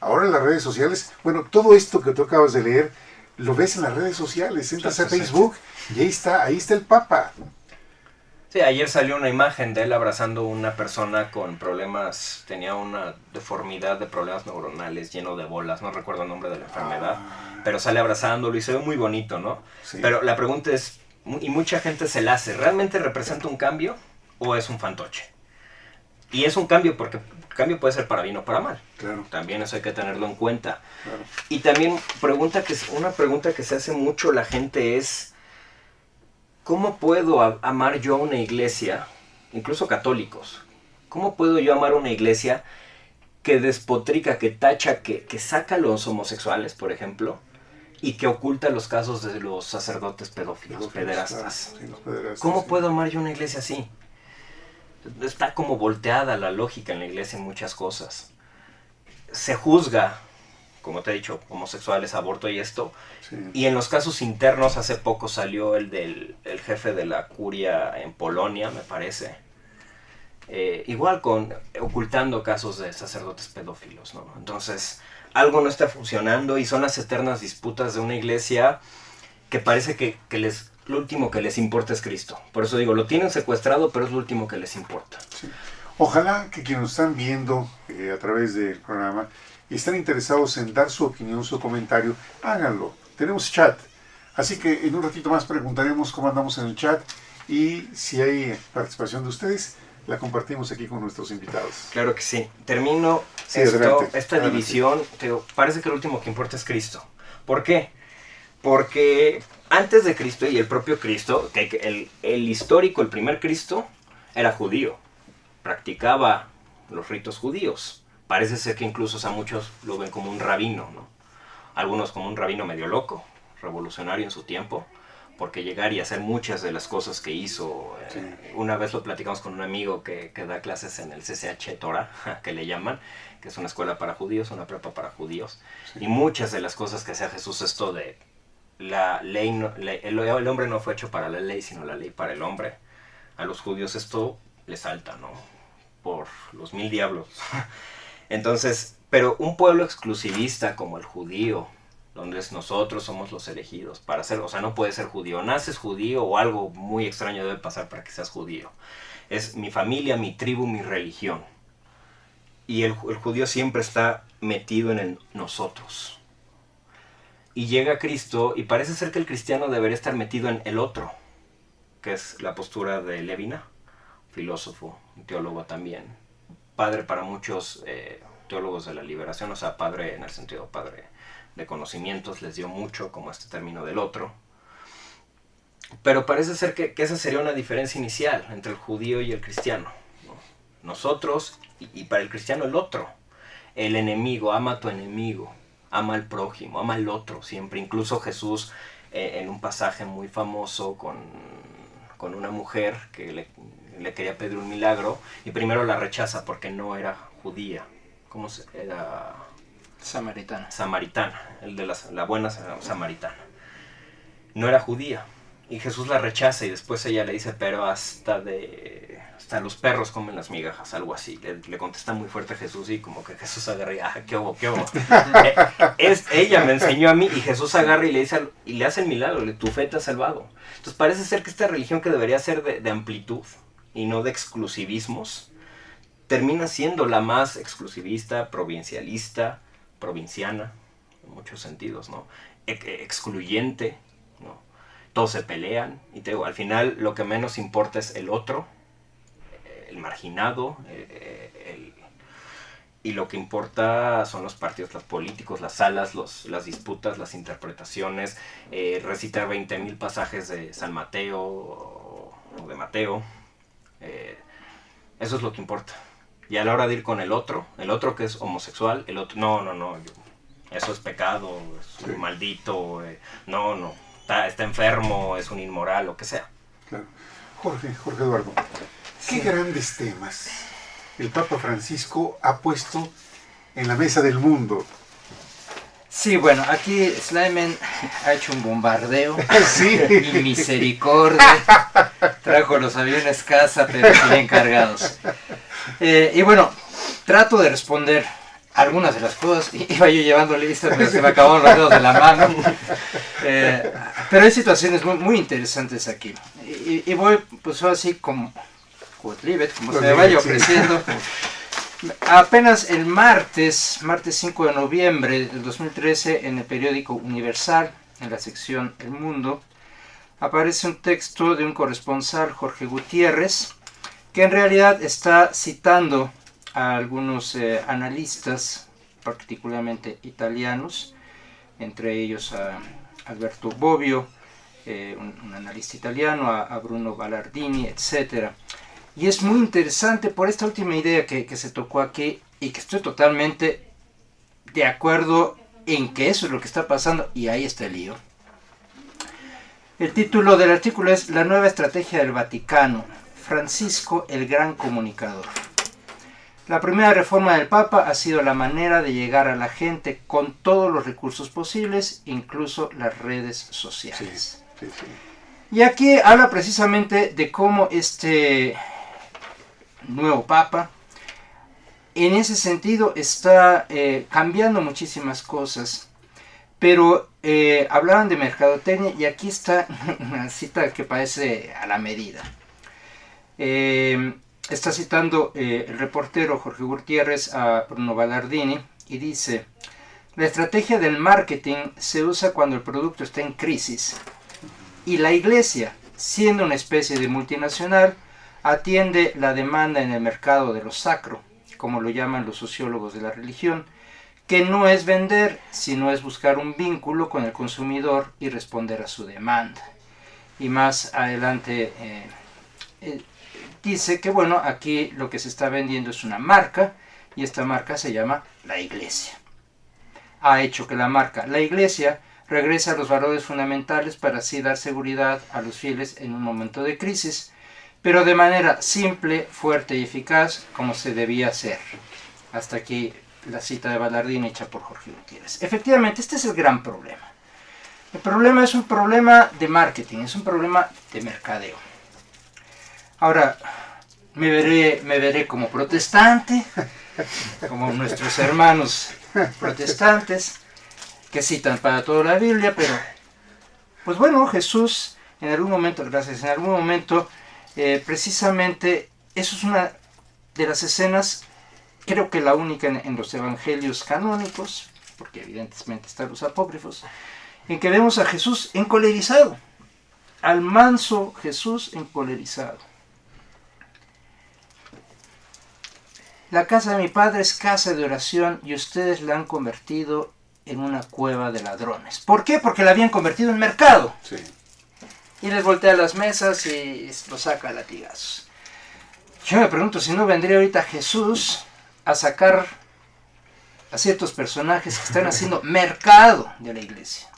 Ahora en las redes sociales, bueno, todo esto que tú acabas de leer, lo ves en las redes sociales, entras a Facebook y ahí está el Papa. Sí, ayer salió una imagen de él abrazando a una persona con problemas, tenía una deformidad de problemas neuronales, lleno de bolas, no recuerdo el nombre de la enfermedad, pero sale abrazándolo y se ve muy bonito, ¿no? Sí. Pero la pregunta es, y mucha gente se la hace, ¿realmente representa un cambio o es un fantoche? Y es un cambio porque el cambio puede ser para bien o para mal. Claro. También eso hay que tenerlo en cuenta. Claro. Y también una pregunta que se hace mucho la gente es, ¿cómo puedo amar yo a una iglesia, incluso católicos? ¿Cómo puedo yo amar a una iglesia que despotrica, que tacha, que saca a los homosexuales, por ejemplo, y que oculta los casos de los sacerdotes pedófilos, pederastas? Claro, sí, los pederastas. ¿Cómo sí. puedo amar yo a una iglesia así? Está como volteada la lógica en la iglesia en muchas cosas. Se juzga, como te he dicho, homosexuales, aborto y esto. Sí. Y en los casos internos, hace poco salió el jefe de la curia en Polonia, me parece. Igual ocultando casos de sacerdotes pedófilos, ¿no? Entonces, algo no está funcionando y son las eternas disputas de una iglesia que parece que lo último que les importa es Cristo. Por eso digo, lo tienen secuestrado, pero es lo último que les importa. Sí. Ojalá que quienes nos están viendo a través del programa y están interesados en dar su opinión, su comentario, háganlo. Tenemos chat. Así que en un ratito más preguntaremos cómo andamos en el chat y si hay participación de ustedes, la compartimos aquí con nuestros invitados. Claro que sí. Termino Sí, adelante. esta Adelante. división. Te digo, parece que lo último que importa es Cristo. ¿Por qué? Porque antes de Cristo y el propio Cristo, el histórico, el primer Cristo, era judío. Practicaba los ritos judíos. Parece ser que incluso a muchos lo ven como un rabino, ¿no? Algunos como un rabino medio loco, revolucionario en su tiempo, porque llegar y hacer muchas de las cosas que hizo. Sí. Una vez lo platicamos con un amigo que da clases en el CCH Torah, que le llaman, que es una escuela para judíos, una prepa para judíos. Sí. Y muchas de las cosas que hacía Jesús, esto de la ley, el hombre no fue hecho para la ley, sino la ley para el hombre. A los judíos esto les salta, ¿no? Por los 1000 diablos. Entonces, pero un pueblo exclusivista como el judío, donde nosotros somos los elegidos para ser, o sea, no puedes ser judío, naces judío o algo muy extraño debe pasar para que seas judío. Es mi familia, mi tribu, mi religión. Y el judío siempre está metido en el nosotros. Y llega Cristo y parece ser que el cristiano debería estar metido en el otro, que es la postura de Levina, filósofo, teólogo también, padre para muchos teólogos de la liberación, o sea, padre en el sentido padre de conocimientos, les dio mucho como este término del otro. Pero parece ser que esa sería una diferencia inicial entre el judío y el cristiano, ¿no? nosotros y para el cristiano el otro. El enemigo, ama a tu enemigo, ama al prójimo, ama al otro siempre. Incluso Jesús, en un pasaje muy famoso con una mujer que le quería pedir un milagro y primero la rechaza porque no era judía. ¿Cómo se era? Samaritana, el de la buena samaritana. No era judía. Y Jesús la rechaza y después ella le dice, pero hasta los perros comen las migajas, algo así. Le contesta muy fuerte a Jesús y como que Jesús agarra y, qué hubo. Ella me enseñó a mí y Jesús agarra y le dice y le hace el milagro, tu fe te ha salvado. Entonces parece ser que esta religión que debería ser de amplitud y no de exclusivismos, termina siendo la más exclusivista, provincialista, provinciana, en muchos sentidos, ¿no? Excluyente, ¿no? Todos se pelean y te digo, al final lo que menos importa es el otro, el marginado, y lo que importa son los partidos, los políticos, las salas, las disputas, las interpretaciones, recitar 20,000 pasajes de San Mateo o de Mateo, eso es lo que importa. Y a la hora de ir con el otro que es homosexual, el otro, no, eso es pecado, es un maldito, está enfermo, es un inmoral, lo que sea. Claro. Jorge Eduardo, qué grandes temas el Papa Francisco ha puesto en la mesa del mundo. Sí, bueno, aquí Slimen ha hecho un bombardeo. Sí. Y misericordia. Trajo los aviones casa, pero bien cargados. Y bueno, trato de responder algunas de las cosas. Iba yo llevando listas, pero se me acabaron los dedos de la mano. Pero hay situaciones muy interesantes aquí. Y voy pues así como se me vaya ofreciendo. Apenas el martes 5 de noviembre del 2013, en el periódico Universal, en la sección El Mundo, aparece un texto de un corresponsal, Jorge Gutiérrez, que en realidad está citando a algunos analistas, particularmente italianos, entre ellos a Alberto Bobbio, un analista italiano, a Bruno Ballardini, etc. Y es muy interesante por esta última idea que se tocó aquí y que estoy totalmente de acuerdo en que eso es lo que está pasando y ahí está el lío. El título del artículo es La nueva estrategia del Vaticano, Francisco el gran comunicador. La primera reforma del Papa ha sido la manera de llegar a la gente con todos los recursos posibles, incluso las redes sociales. Sí. Y aquí habla precisamente de cómo este nuevo Papa, en ese sentido, está cambiando muchísimas cosas, pero hablaban de mercadotecnia y aquí está una cita que parece a la medida. Está citando el reportero Jorge Gutiérrez a Bruno Ballardini y dice: la estrategia del marketing se usa cuando el producto está en crisis y la iglesia, siendo una especie de multinacional, atiende la demanda en el mercado de lo sacro, como lo llaman los sociólogos de la religión, que no es vender, sino es buscar un vínculo con el consumidor y responder a su demanda. Y más adelante dice que bueno, aquí lo que se está vendiendo es una marca, y esta marca se llama la Iglesia. Ha hecho que la marca, la Iglesia, regrese a los valores fundamentales para así dar seguridad a los fieles en un momento de crisis, pero de manera simple, fuerte y eficaz, como se debía hacer. Hasta aquí la cita de Ballardini hecha por Jorge Gutiérrez. Efectivamente, este es el gran problema. El problema es un problema de marketing, es un problema de mercadeo. Ahora, me veré como protestante, como nuestros hermanos protestantes, que citan para toda la Biblia, pero, pues bueno, Jesús, en algún momento, precisamente, eso es una de las escenas, creo que la única en los evangelios canónicos, porque evidentemente están los apócrifos, en que vemos a Jesús encolerizado, al manso Jesús encolerizado. La casa de mi padre es casa de oración y ustedes la han convertido en una cueva de ladrones. ¿Por qué? Porque la habían convertido en mercado. Sí. Y les voltea las mesas y los saca a latigazos. Yo me pregunto si no vendría ahorita Jesús a sacar a ciertos personajes que están haciendo mercado de la iglesia.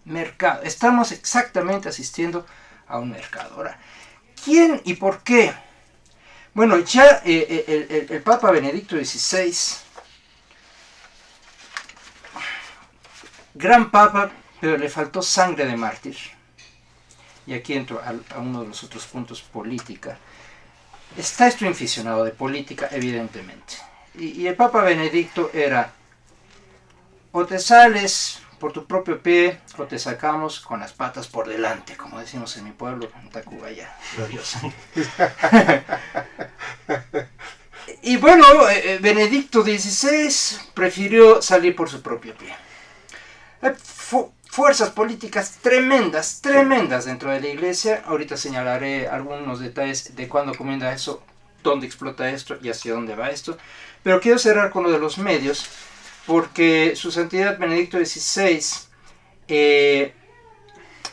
Mercado. Estamos exactamente asistiendo a un mercado. Ahora, ¿quién y por qué? Bueno, ya el Papa Benedicto XVI, gran Papa, pero le faltó sangre de mártir. Y aquí entro a uno de los otros puntos, política. Está esto inficionado de política, evidentemente. Y el Papa Benedicto era, o te sales por tu propio pie, o te sacamos con las patas por delante, como decimos en mi pueblo, en Tacubaya, gloriosa. Y bueno, Benedicto XVI prefirió salir por su propio pie. Fuerzas políticas tremendas dentro de la iglesia. Ahorita señalaré algunos detalles de cuándo comienza eso, dónde explota esto y hacia dónde va esto. Pero quiero cerrar con lo de los medios, porque su santidad Benedicto XVI,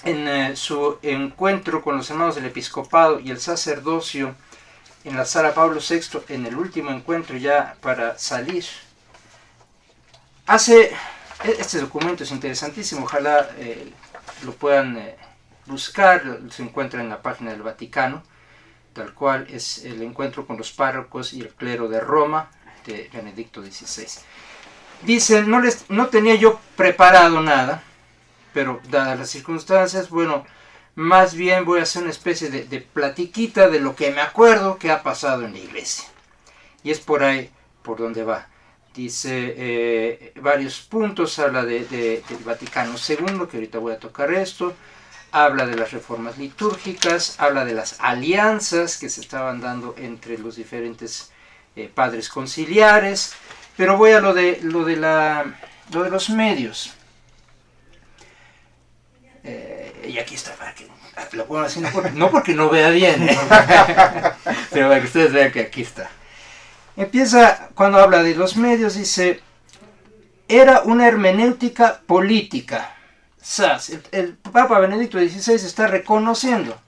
en su encuentro con los hermanos del episcopado y el sacerdocio en la sala Pablo VI, en el último encuentro ya para salir, hace... Este documento es interesantísimo, ojalá lo puedan buscar, se encuentra en la página del Vaticano, tal cual es el encuentro con los párrocos y el clero de Roma de Benedicto XVI. Dicen, no tenía yo preparado nada, pero dadas las circunstancias, bueno, más bien voy a hacer una especie de platiquita de lo que me acuerdo que ha pasado en la iglesia. Y es por ahí por donde va. Dice varios puntos, habla del Vaticano II, que ahorita voy a tocar esto, habla de las reformas litúrgicas, habla de las alianzas que se estaban dando entre los diferentes padres conciliares, pero voy a lo de los medios. Y aquí está, para que lo pongo así, no porque no vea bien, pero para que ustedes vean que aquí está. Empieza cuando habla de los medios, dice, era una hermenéutica política. El Papa Benedicto XVI está reconociendo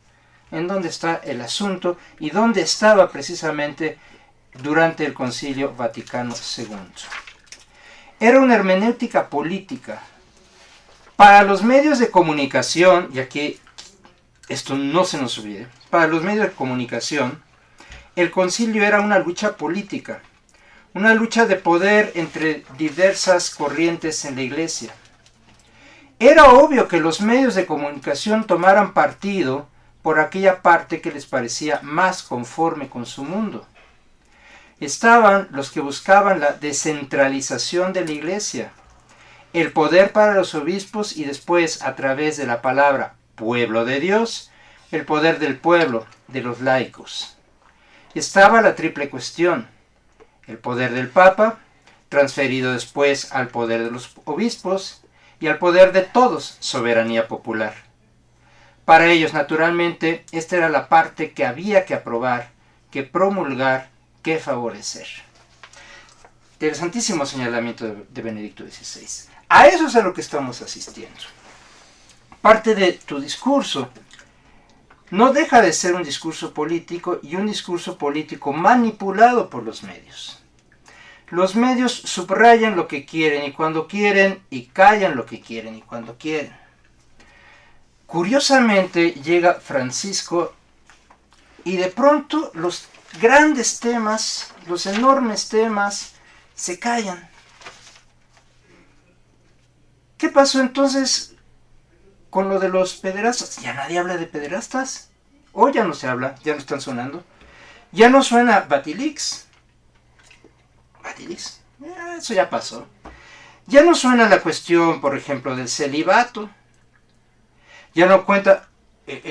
en dónde está el asunto y dónde estaba precisamente durante el Concilio Vaticano II. Era una hermenéutica política. Para los medios de comunicación, y aquí esto no se nos olvide, para los medios de comunicación, el concilio era una lucha política, una lucha de poder entre diversas corrientes en la iglesia. Era obvio que los medios de comunicación tomaran partido por aquella parte que les parecía más conforme con su mundo. Estaban los que buscaban la descentralización de la iglesia, el poder para los obispos y después, a través de la palabra pueblo de Dios, el poder del pueblo, de los laicos. Estaba la triple cuestión, el poder del Papa, transferido después al poder de los obispos, y al poder de todos, soberanía popular. Para ellos, naturalmente, esta era la parte que había que aprobar, que promulgar, que favorecer. Interesantísimo señalamiento de Benedicto XVI. A eso es a lo que estamos asistiendo. Parte de tu discurso no deja de ser un discurso político y un discurso político manipulado por los medios. Los medios subrayan lo que quieren y cuando quieren y callan lo que quieren y cuando quieren. Curiosamente llega Francisco y de pronto los grandes temas, los enormes temas, se callan. ¿Qué pasó entonces con lo de los pederastas? Ya nadie habla de pederastas. O ya no se habla, ya no están sonando. Ya no suena Batilix. ¿Batilix? Eso ya pasó. Ya no suena la cuestión, por ejemplo, del celibato. Ya no cuenta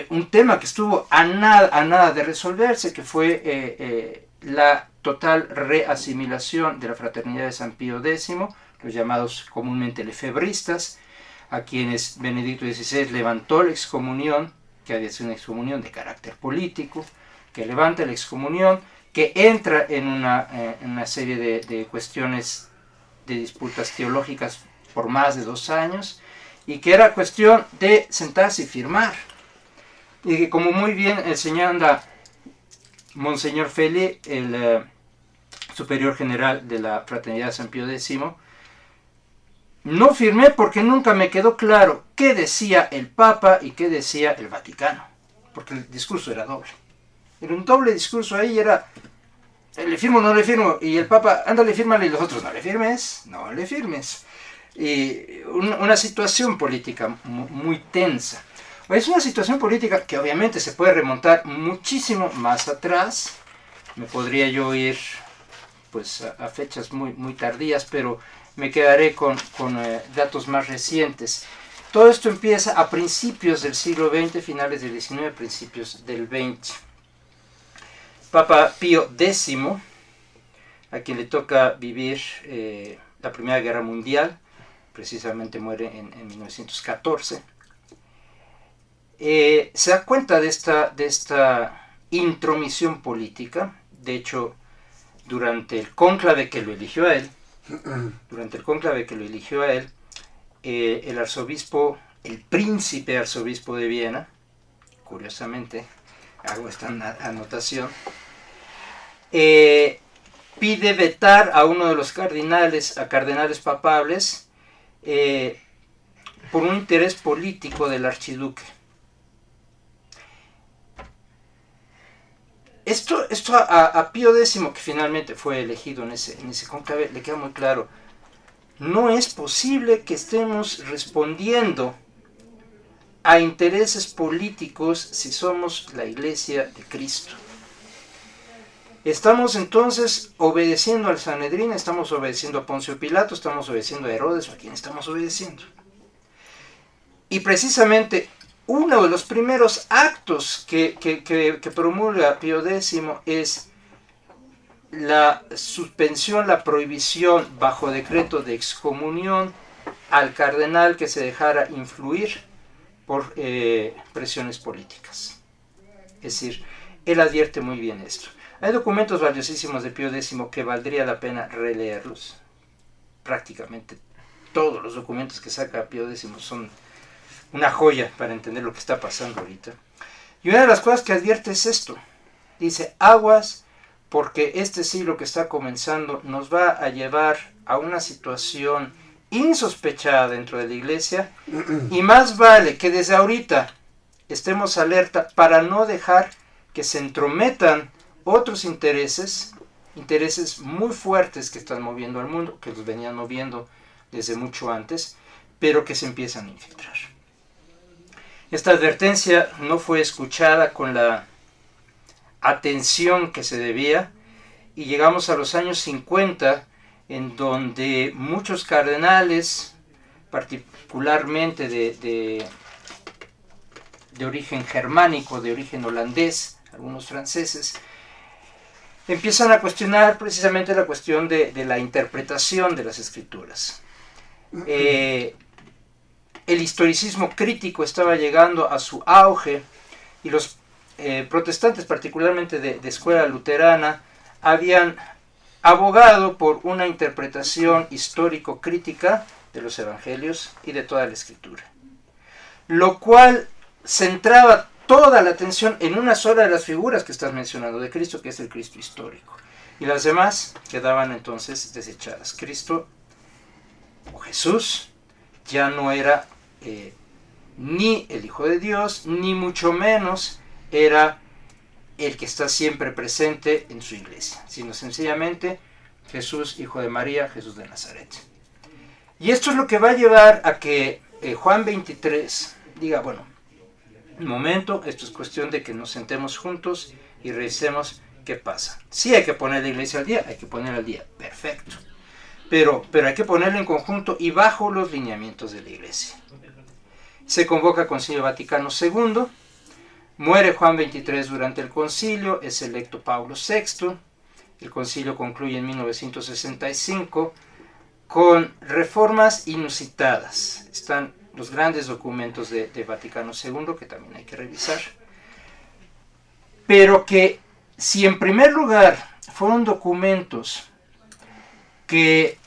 un tema que estuvo a nada de resolverse, que fue la total reasimilación de la fraternidad de San Pío X, los llamados comúnmente lefebristas, a quienes Benedicto XVI levantó la excomunión, que había sido una excomunión de carácter político, que levanta la excomunión, que entra en una serie de cuestiones de disputas teológicas por más de 2 años, y que era cuestión de sentarse y firmar. Y que, como muy bien señala Monseñor Feli, el superior general de la Fraternidad San Pío X, no firmé porque nunca me quedó claro qué decía el Papa y qué decía el Vaticano, porque el discurso era doble. Era un doble discurso ahí, era le firmo o no le firmo, y el Papa, ándale, fírmale, y los otros, no le firmes, no le firmes. Y una situación política muy tensa. Es una situación política que obviamente se puede remontar muchísimo más atrás. Me podría yo ir pues a fechas muy tardías, pero me quedaré con datos más recientes. Todo esto empieza a principios del siglo XX, finales del XIX, principios del XX. Papa Pío X, a quien le toca vivir la Primera Guerra Mundial, precisamente muere en 1914, se da cuenta de esta intromisión política. De hecho, durante el cónclave que lo eligió a él, el arzobispo, el príncipe arzobispo de Viena, curiosamente, hago esta anotación, pide vetar a uno de los cardenales papables por un interés político del archiduque. Esto a Pío X, que finalmente fue elegido en ese cónclave, le queda muy claro. No es posible que estemos respondiendo a intereses políticos si somos la Iglesia de Cristo. Estamos entonces obedeciendo al Sanedrín, estamos obedeciendo a Poncio Pilato, estamos obedeciendo a Herodes, ¿a quién estamos obedeciendo? Y precisamente uno de los primeros actos que promulga Pío X es la suspensión, la prohibición bajo decreto de excomunión al cardenal que se dejara influir por presiones políticas. Es decir, él advierte muy bien esto. Hay documentos valiosísimos de Pío X que valdría la pena releerlos. Prácticamente todos los documentos que saca Pío X son una joya para entender lo que está pasando ahorita. Y una de las cosas que advierte es esto. Dice, aguas, porque este siglo que está comenzando nos va a llevar a una situación insospechada dentro de la Iglesia, y más vale que desde ahorita estemos alerta para no dejar que se entrometan otros intereses muy fuertes que están moviendo al mundo, que los venían moviendo desde mucho antes, pero que se empiezan a infiltrar. Esta advertencia no fue escuchada con la atención que se debía, y llegamos a los años 50, en donde muchos cardenales, particularmente de origen germánico, de origen holandés, algunos franceses, empiezan a cuestionar precisamente la cuestión de la interpretación de las escrituras. El historicismo crítico estaba llegando a su auge, y los protestantes, particularmente de escuela luterana, habían abogado por una interpretación histórico-crítica de los evangelios y de toda la escritura, lo cual centraba toda la atención en una sola de las figuras que estás mencionando de Cristo, que es el Cristo histórico, y las demás quedaban entonces desechadas. Cristo o Jesús ya no era ni el Hijo de Dios, ni mucho menos era el que está siempre presente en su iglesia, sino sencillamente Jesús, Hijo de María, Jesús de Nazaret. Y esto es lo que va a llevar a que Juan 23 diga, bueno, un momento, esto es cuestión de que nos sentemos juntos y revisemos qué pasa. Sí hay que poner la iglesia al día, hay que ponerla al día, perfecto, pero hay que ponerla en conjunto y bajo los lineamientos de la iglesia. Se convoca Concilio Vaticano II, muere Juan 23 durante el concilio, es electo Pablo VI, el concilio concluye en 1965 con reformas inusitadas. Están los grandes documentos de Vaticano II, que también hay que revisar, pero que si en primer lugar fueron documentos que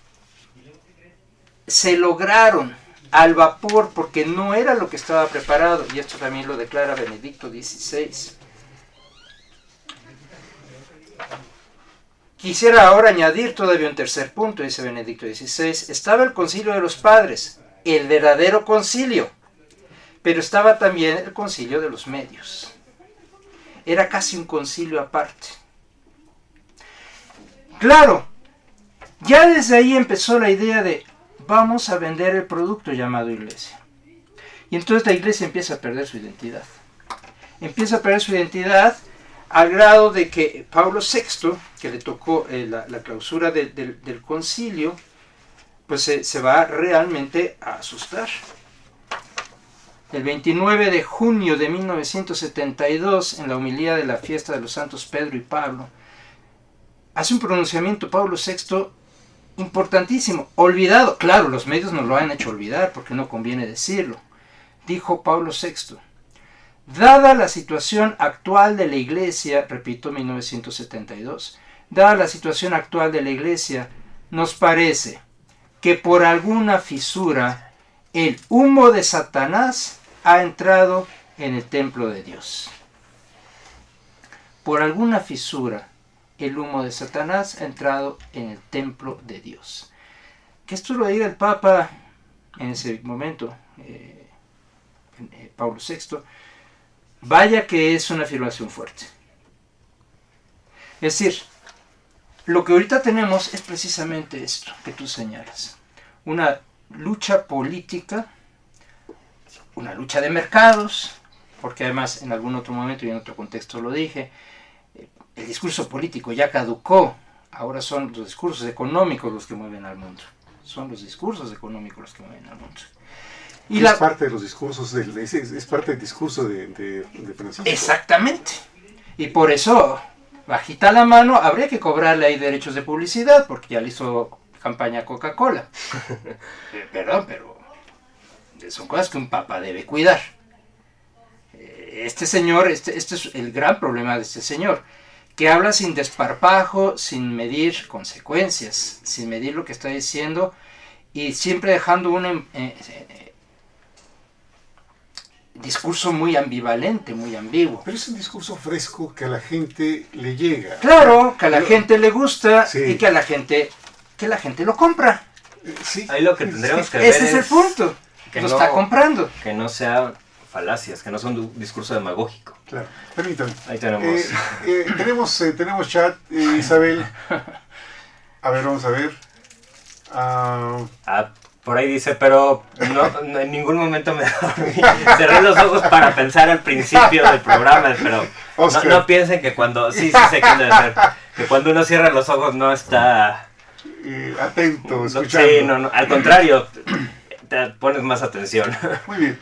se lograron al vapor porque no era lo que estaba preparado, y esto también lo declara Benedicto XVI, Quisiera ahora añadir todavía un tercer punto, dice Benedicto XVI. Estaba el concilio de los padres, el verdadero concilio, pero estaba también el concilio de los medios. Era casi un concilio aparte. Claro, ya desde ahí empezó la idea de vamos a vender el producto llamado iglesia. Y entonces la iglesia empieza a perder su identidad. Empieza a perder su identidad al grado de que Pablo VI, que le tocó la clausura del concilio, pues se va realmente a asustar. El 29 de junio de 1972, en la homilía de la fiesta de los santos Pedro y Pablo, hace un pronunciamiento Pablo VI importantísimo, olvidado. Claro, los medios nos lo han hecho olvidar porque no conviene decirlo. Dijo Pablo VI: dada la situación actual de la Iglesia, repito, 1972, dada la situación actual de la Iglesia, nos parece que por alguna fisura el humo de Satanás ha entrado en el templo de Dios. Por alguna fisura el humo de Satanás ha entrado en el templo de Dios. Que esto lo diga el Papa en ese momento, Pablo VI, vaya que es una afirmación fuerte. Es decir, lo que ahorita tenemos es precisamente esto que tú señalas. Una lucha política, una lucha de mercados, porque además en algún otro momento y en otro contexto lo dije, el discurso político ya caducó, ahora son los discursos económicos los que mueven al mundo. Son los discursos económicos los que mueven al mundo. Y es parte de los discursos, es parte del discurso de Francisco. Exactamente. Y por eso, bajita la mano, habría que cobrarle ahí derechos de publicidad, porque ya le hizo campaña a Coca-Cola. Perdón, pero son cosas que un papa debe cuidar. Este señor, este es el gran problema de este señor, que habla sin desparpajo, sin medir consecuencias, sin medir lo que está diciendo y siempre dejando un discurso muy ambivalente, muy ambiguo. Pero es un discurso fresco que a la gente le llega. Claro, que a la gente le gusta, sí, y que la gente lo compra. Sí, ahí lo que tendríamos que ver Ese es el punto. que Lo no- está comprando. Que no sean falacias, que no sea un discurso demagógico. claro. Permítame. Ahí tenemos. Tenemos chat, Isabel. A ver, vamos a ver. Por ahí dice, pero no, en ningún momento me dormí. Cerré los ojos para pensar al principio del programa, pero Oscar. no piensen que cuando... Sí, sé quién debe ser. Que cuando uno cierra los ojos no está... Atento, escuchando. Sí, no, al contrario, te pones más atención. Muy bien.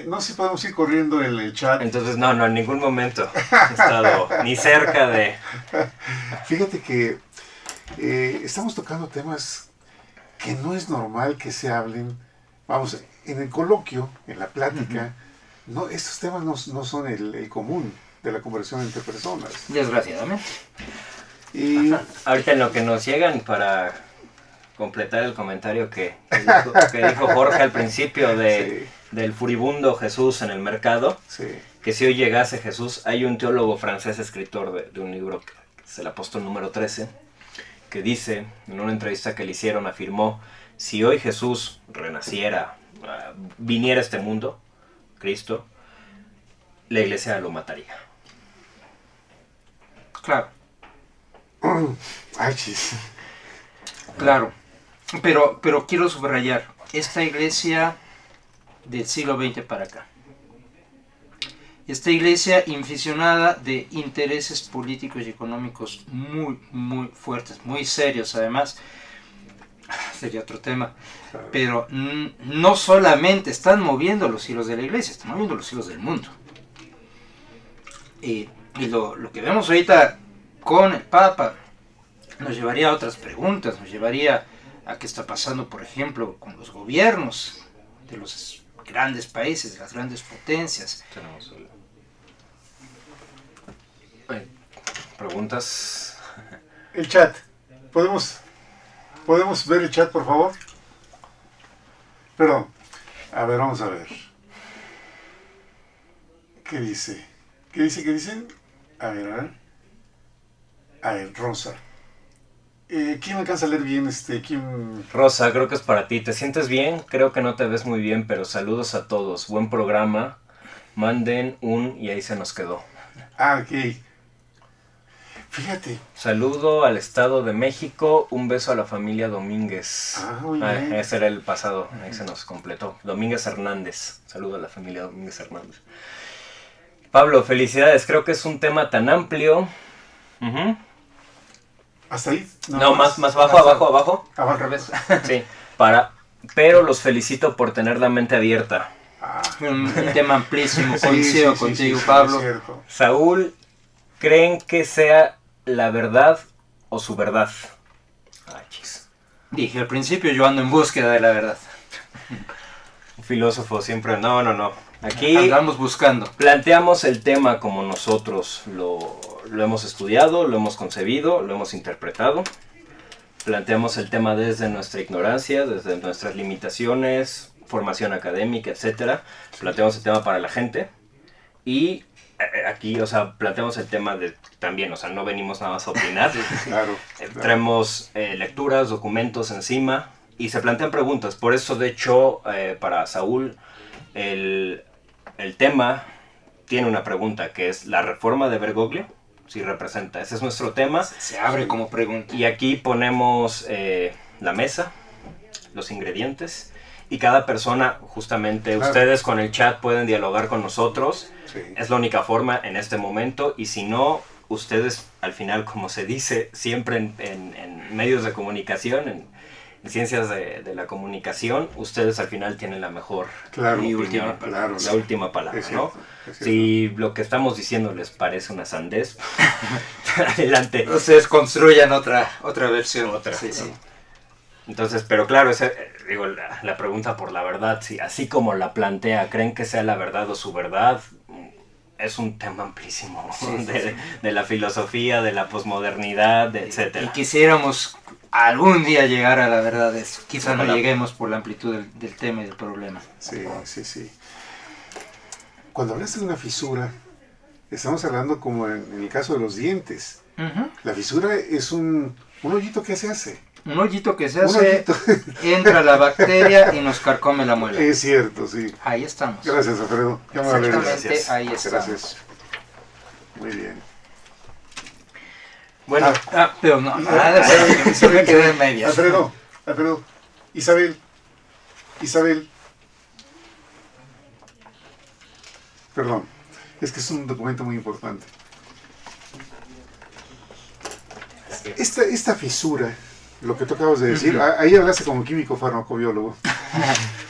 No sé si podemos ir corriendo en el chat. Entonces, no, en ningún momento he estado ni cerca de... Fíjate que estamos tocando temas que no es normal que se hablen. Vamos, en el coloquio, en la plática, no, estos temas no son el común de la conversación entre personas. Desgraciadamente. Y Ahorita en lo que nos llegan para completar el comentario que dijo Jorge al principio del furibundo Jesús en el mercado, sí, que si hoy llegase Jesús, hay un teólogo francés escritor de un libro que es el Apóstol número 13, que dice, en una entrevista que le hicieron, afirmó, si hoy Jesús renaciera, viniera a este mundo, Cristo, la iglesia lo mataría. Claro. ay, chis. Claro, pero quiero subrayar, esta iglesia del siglo XX para acá, esta iglesia inficionada de intereses políticos y económicos muy, muy fuertes, muy serios además, sería otro tema, pero no solamente están moviendo los hilos de la iglesia, están moviendo los hilos del mundo. Y lo que vemos ahorita con el Papa nos llevaría a otras preguntas, nos llevaría a qué está pasando, por ejemplo, con los gobiernos de los grandes países, de las grandes potencias. Tenemos preguntas. El chat. ¿Podemos ver el chat, por favor? Perdón. A ver, vamos a ver. ¿Qué dice? ¿Qué dicen? A ver, a ver. A ver, Rosa. ¿Quién alcanza a leer bien? ¿Quién? Rosa, creo que es para ti. ¿Te sientes bien? Creo que no te ves muy bien, pero saludos a todos. Buen programa. Manden y ahí se nos quedó. Ah, ok. Fíjate. Saludo al Estado de México. Un beso a la familia Domínguez. Muy bien. Ese era el pasado. Ahí se nos completó. Domínguez Hernández. Saludo a la familia Domínguez Hernández. Pablo, felicidades. Creo que es un tema tan amplio. Uh-huh. ¿Hasta ahí? No, más abajo. Al revés. Sí, pero los felicito por tener la mente abierta. Un tema amplísimo, Sí, coincido sí, contigo, sí, Pablo. es cierto. Saúl, ¿creen que sea la verdad o su verdad? Ay, chis. Dije al principio, yo ando en búsqueda de la verdad. Un filósofo siempre, no. Aquí Andamos buscando. planteamos el tema como nosotros lo hemos estudiado, lo hemos concebido, lo hemos interpretado. Planteamos el tema desde nuestra ignorancia, desde nuestras limitaciones, formación académica, etc. Planteamos el tema para la gente. Y aquí, planteamos el tema también, no venimos nada más a opinar. Claro. Traemos lecturas, documentos encima y se plantean preguntas. Por eso, de hecho, para Saúl, el tema tiene una pregunta que es la reforma de Bergoglio. Si representa, ese es nuestro tema. Se abre como pregunta. Y aquí ponemos la mesa, los ingredientes. Y cada persona, justamente claro, ustedes con el chat pueden dialogar con nosotros. Sí. Es la única forma en este momento. Y si no, ustedes al final, como se dice siempre en medios de comunicación, en ciencias de la comunicación, ustedes al final tienen la mejor Claro, y última claro, la última palabra, es cierto, ¿no? es cierto. Si lo que estamos diciendo les parece una sandez, adelante. Ustedes construyan otra versión. Sí. Entonces, pero claro, la pregunta por la verdad, si así como la plantea, ¿creen que sea la verdad o su verdad? Es un tema amplísimo, de la filosofía, de la posmodernidad, etc. Y quisiéramos algún día llegar a la verdad de eso. Quizá no Ojalá. lleguemos por la amplitud del tema y del problema. Sí. Cuando hablaste de una fisura, estamos hablando como en el caso de los dientes. Uh-huh. La fisura es un hoyito que se hace. Un hoyito que se Un hace, hoyito. entra la bacteria y nos carcome la muela. Es cierto, sí. Ahí estamos. Gracias, Alfredo. Ya me vale. Exactamente, Gracias. ahí estamos. Gracias. Muy bien. Bueno, Pero no, nada, se me quedé en medias. Alfredo. Isabel. Perdón, es que es un documento muy importante. Esta fisura, lo que tú acabas de decir, ahí hablaste como químico farmacobiólogo.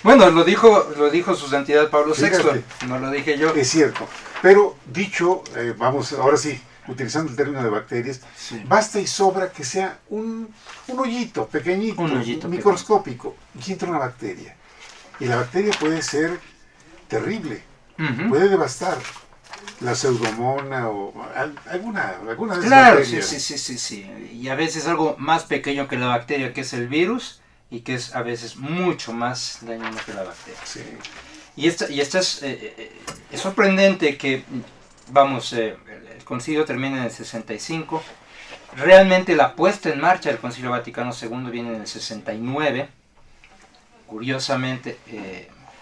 Bueno, lo dijo su santidad Pablo VI, Fíjate. no lo dije yo. Es cierto, pero dicho, vamos, ahora sí, utilizando el término de bacterias, Sí. basta y sobra que sea un hoyito pequeñito, Un hoyito microscópico, y entra una bacteria. Y la bacteria puede ser terrible, Ujú. puede devastar la pseudomona o alguna de esas Claro, bacterias. sí. Y a veces algo más pequeño que la bacteria, que es el virus, y que es a veces mucho más dañino que la bacteria. Sí. Y esta es sorprendente que, vamos, el concilio termina en el 65. Realmente la puesta en marcha del Concilio Vaticano II viene en el 69. Curiosamente,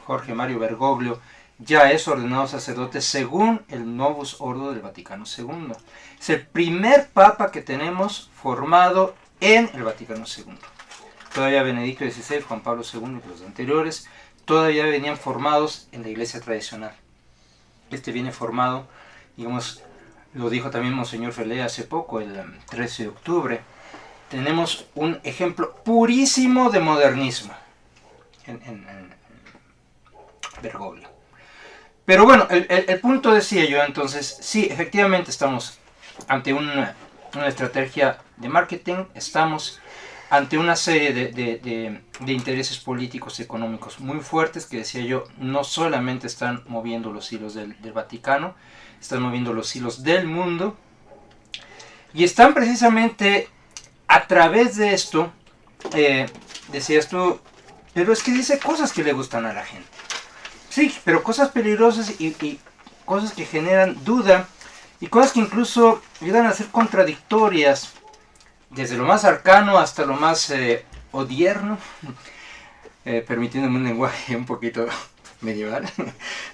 Jorge Mario Bergoglio ya es ordenado sacerdote según el Novus Ordo del Vaticano II. Es el primer papa que tenemos formado en el Vaticano II. Todavía Benedicto XVI, Juan Pablo II y los anteriores todavía venían formados en la iglesia tradicional. Este viene formado, digamos, lo dijo también Monseñor Felé hace poco, el 13 de octubre. Tenemos un ejemplo purísimo de modernismo en Bergoglio. Pero bueno, el punto decía yo entonces, sí, efectivamente estamos ante una estrategia de marketing, estamos ante una serie de intereses políticos y económicos muy fuertes que, decía yo, no solamente están moviendo los hilos del Vaticano, están moviendo los hilos del mundo, y están precisamente a través de esto, decías tú, pero es que dice cosas que le gustan a la gente. Sí, pero cosas peligrosas y cosas que generan duda y cosas que incluso llegan a ser contradictorias, desde lo más arcano hasta lo más odierno, permitiéndome un lenguaje un poquito medieval,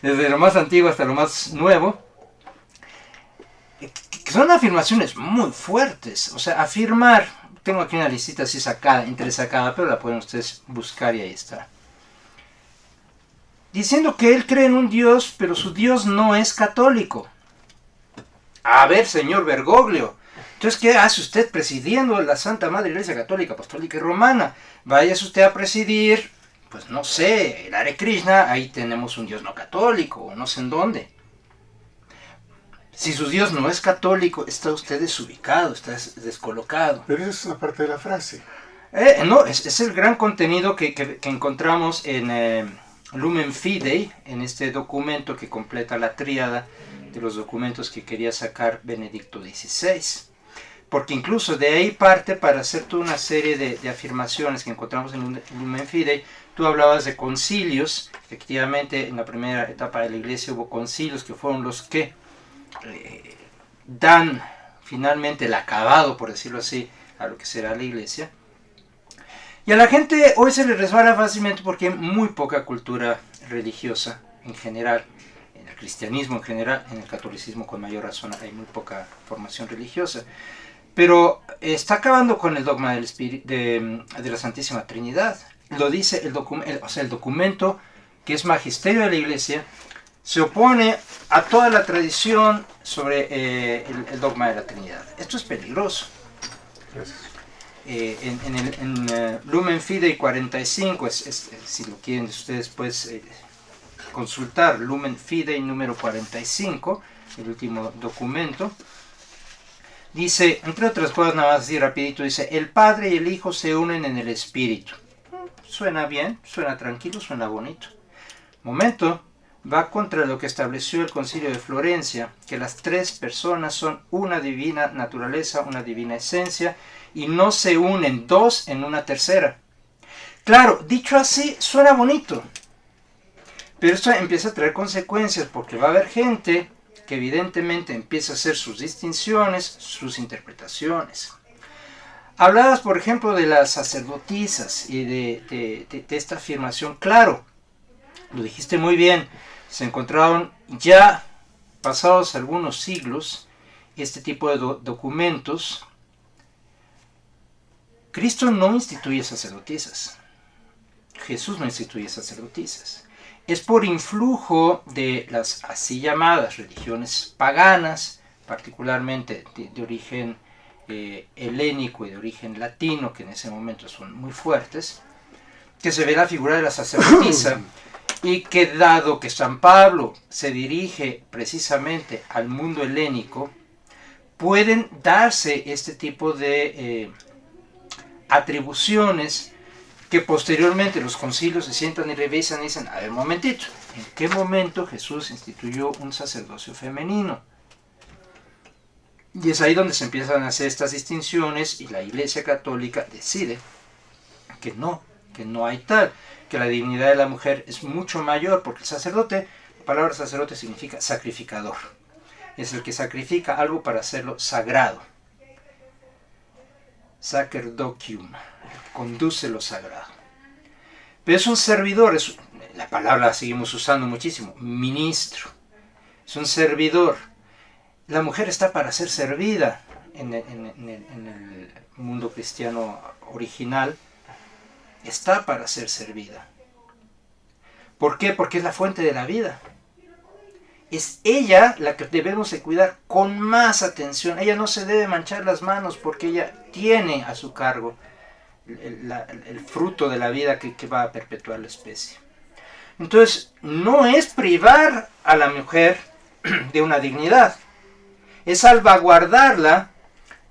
desde lo más antiguo hasta lo más nuevo, que son afirmaciones muy fuertes. O sea, afirmar, tengo aquí una listita así sacada, entresacada, pero la pueden ustedes buscar y ahí está. Diciendo que él cree en un Dios, pero su Dios no es católico. A ver, señor Bergoglio, entonces, ¿qué hace usted presidiendo la Santa Madre Iglesia Católica, Apostólica y Romana? Váyase usted a presidir, pues no sé, el Hare Krishna, ahí tenemos un Dios no católico, o no sé en dónde. Si su Dios no es católico, está usted desubicado, está descolocado. Pero esa es una parte de la frase. No, es el gran contenido que encontramos en Lumen Fidei, en este documento que completa la tríada de los documentos que quería sacar Benedicto XVI. Porque incluso de ahí parte para hacer toda una serie de afirmaciones que encontramos en Lumen Fidei. Tú hablabas de concilios. Efectivamente, en la primera etapa de la Iglesia hubo concilios que fueron los que dan finalmente el acabado, por decirlo así, a lo que será la Iglesia. Y a la gente hoy se le resbala fácilmente porque hay muy poca cultura religiosa en general. En el cristianismo en general, en el catolicismo con mayor razón hay muy poca formación religiosa. Pero está acabando con el dogma de la Santísima Trinidad. Lo dice el documento que es magisterio de la Iglesia, se opone a toda la tradición sobre el dogma de la Trinidad. Esto es peligroso. Gracias. En Lumen Fidei 45, si lo quieren ustedes pues consultar, Lumen Fidei número 45, el último documento, dice, entre otras cosas, nada más así rapidito, dice, el Padre y el Hijo se unen en el Espíritu. Suena bien, suena tranquilo, suena bonito. Momento, va contra lo que estableció el Concilio de Florencia, que las tres personas son una divina naturaleza, una divina esencia, y no se unen dos en una tercera. Claro, dicho así, suena bonito, pero esto empieza a traer consecuencias, porque va a haber gente que evidentemente empieza a hacer sus distinciones, sus interpretaciones. Hablabas, por ejemplo, de las sacerdotisas y de esta afirmación. Claro, lo dijiste muy bien, se encontraron ya pasados algunos siglos este tipo de documentos. Cristo no instituye sacerdotisas, Jesús no instituye sacerdotisas. Es por influjo de las así llamadas religiones paganas, particularmente de origen helénico y de origen latino, que en ese momento son muy fuertes, que se ve la figura de la sacerdotisa, y que dado que San Pablo se dirige precisamente al mundo helénico, pueden darse este tipo de atribuciones que posteriormente los concilios se sientan y revisan y dicen, a ver, un momentito, ¿en qué momento Jesús instituyó un sacerdocio femenino? Y es ahí donde se empiezan a hacer estas distinciones y la Iglesia Católica decide que no hay tal, que la dignidad de la mujer es mucho mayor, porque el sacerdote, la palabra sacerdote significa sacrificador, es el que sacrifica algo para hacerlo sagrado. Sacerdocium, conduce lo sagrado. Pero es un servidor, la palabra la seguimos usando muchísimo, ministro, es un servidor. La mujer está para ser servida en el mundo cristiano original, está para ser servida. ¿Por qué? Porque es la fuente de la vida. Es ella la que debemos de cuidar con más atención. Ella no se debe manchar las manos porque ella tiene a su cargo el fruto de la vida que va a perpetuar la especie. Entonces, no es privar a la mujer de una dignidad, es salvaguardarla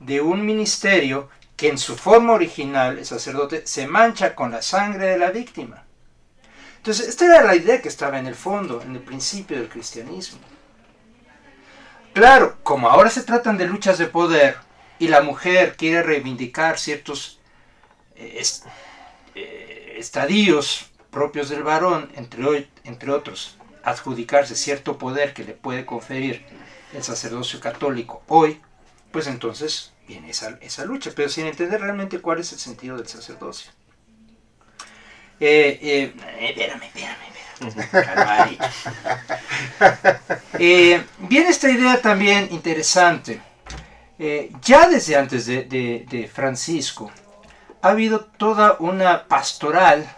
de un ministerio que en su forma original, el sacerdote, se mancha con la sangre de la víctima. Entonces, esta era la idea que estaba en el fondo, en el principio del cristianismo. Claro, como ahora se tratan de luchas de poder y la mujer quiere reivindicar ciertos estadios propios del varón, entre otros, adjudicarse cierto poder que le puede conferir el sacerdocio católico hoy, pues entonces viene esa lucha, pero sin entender realmente cuál es el sentido del sacerdocio. Espérame. Calvarito. Viene esta idea también interesante. Ya desde antes de Francisco ha habido toda una pastoral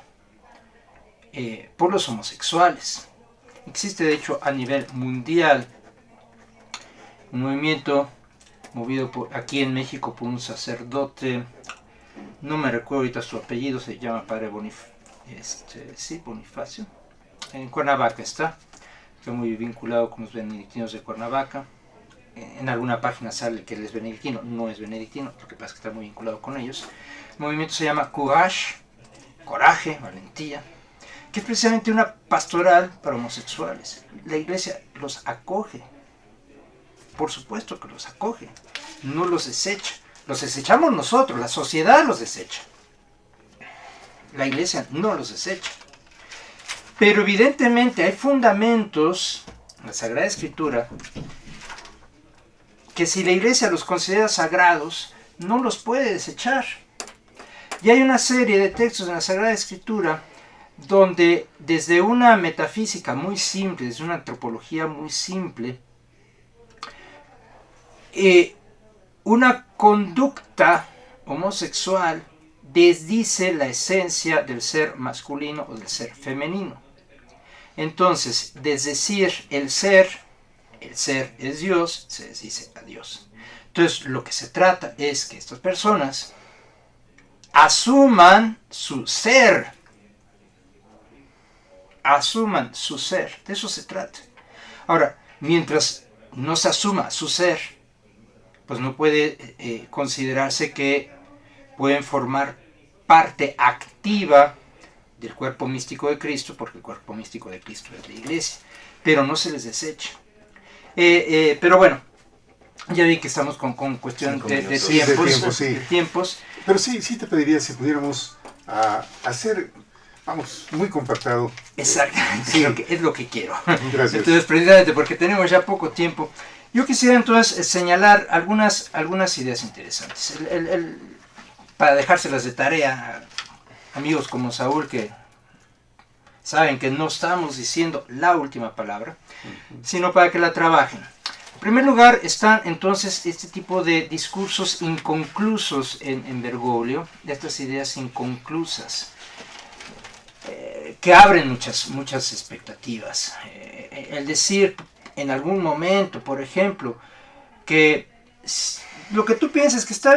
por los homosexuales. Existe de hecho a nivel mundial un movimiento movido aquí en México por un sacerdote, no me recuerdo ahorita su apellido, se llama Padre Bonifacio, en Cuernavaca está muy vinculado con los benedictinos de Cuernavaca. En alguna página sale que él es benedictino, no es benedictino, lo que pasa es que está muy vinculado con ellos. El movimiento se llama Courage, coraje, valentía, que es precisamente una pastoral para homosexuales. La iglesia los acoge, por supuesto que los acoge, no los desecha. Los desechamos nosotros, la sociedad los desecha. La iglesia no los desecha. Pero evidentemente hay fundamentos en la Sagrada Escritura que si la iglesia los considera sagrados, no los puede desechar. Y hay una serie de textos en la Sagrada Escritura donde desde una metafísica muy simple, desde una antropología muy simple, una conducta homosexual desdice la esencia del ser masculino o del ser femenino. Entonces, desdecir el ser es Dios, se desdice a Dios. Entonces, lo que se trata es que estas personas asuman su ser. Asuman su ser. De eso se trata. Ahora, mientras no se asuma su ser, pues no puede considerarse que pueden formar parte activa del cuerpo místico de Cristo, porque el cuerpo místico de Cristo es la iglesia, pero no se les desecha. Pero bueno, ya vi que estamos con cuestión de tiempos. Pero sí te pediría si pudiéramos hacer, vamos, muy compactado. Exactamente, Sí. es lo que quiero. Gracias. Entonces, precisamente porque tenemos ya poco tiempo, yo quisiera entonces señalar algunas ideas interesantes. Para dejárselas de tarea a amigos como Saúl, que saben que no estamos diciendo la última palabra, sino para que la trabajen. En primer lugar están entonces este tipo de discursos inconclusos en Bergoglio, de estas ideas inconclusas, que abren muchas expectativas. El decir en algún momento, por ejemplo, que lo que tú piensas que está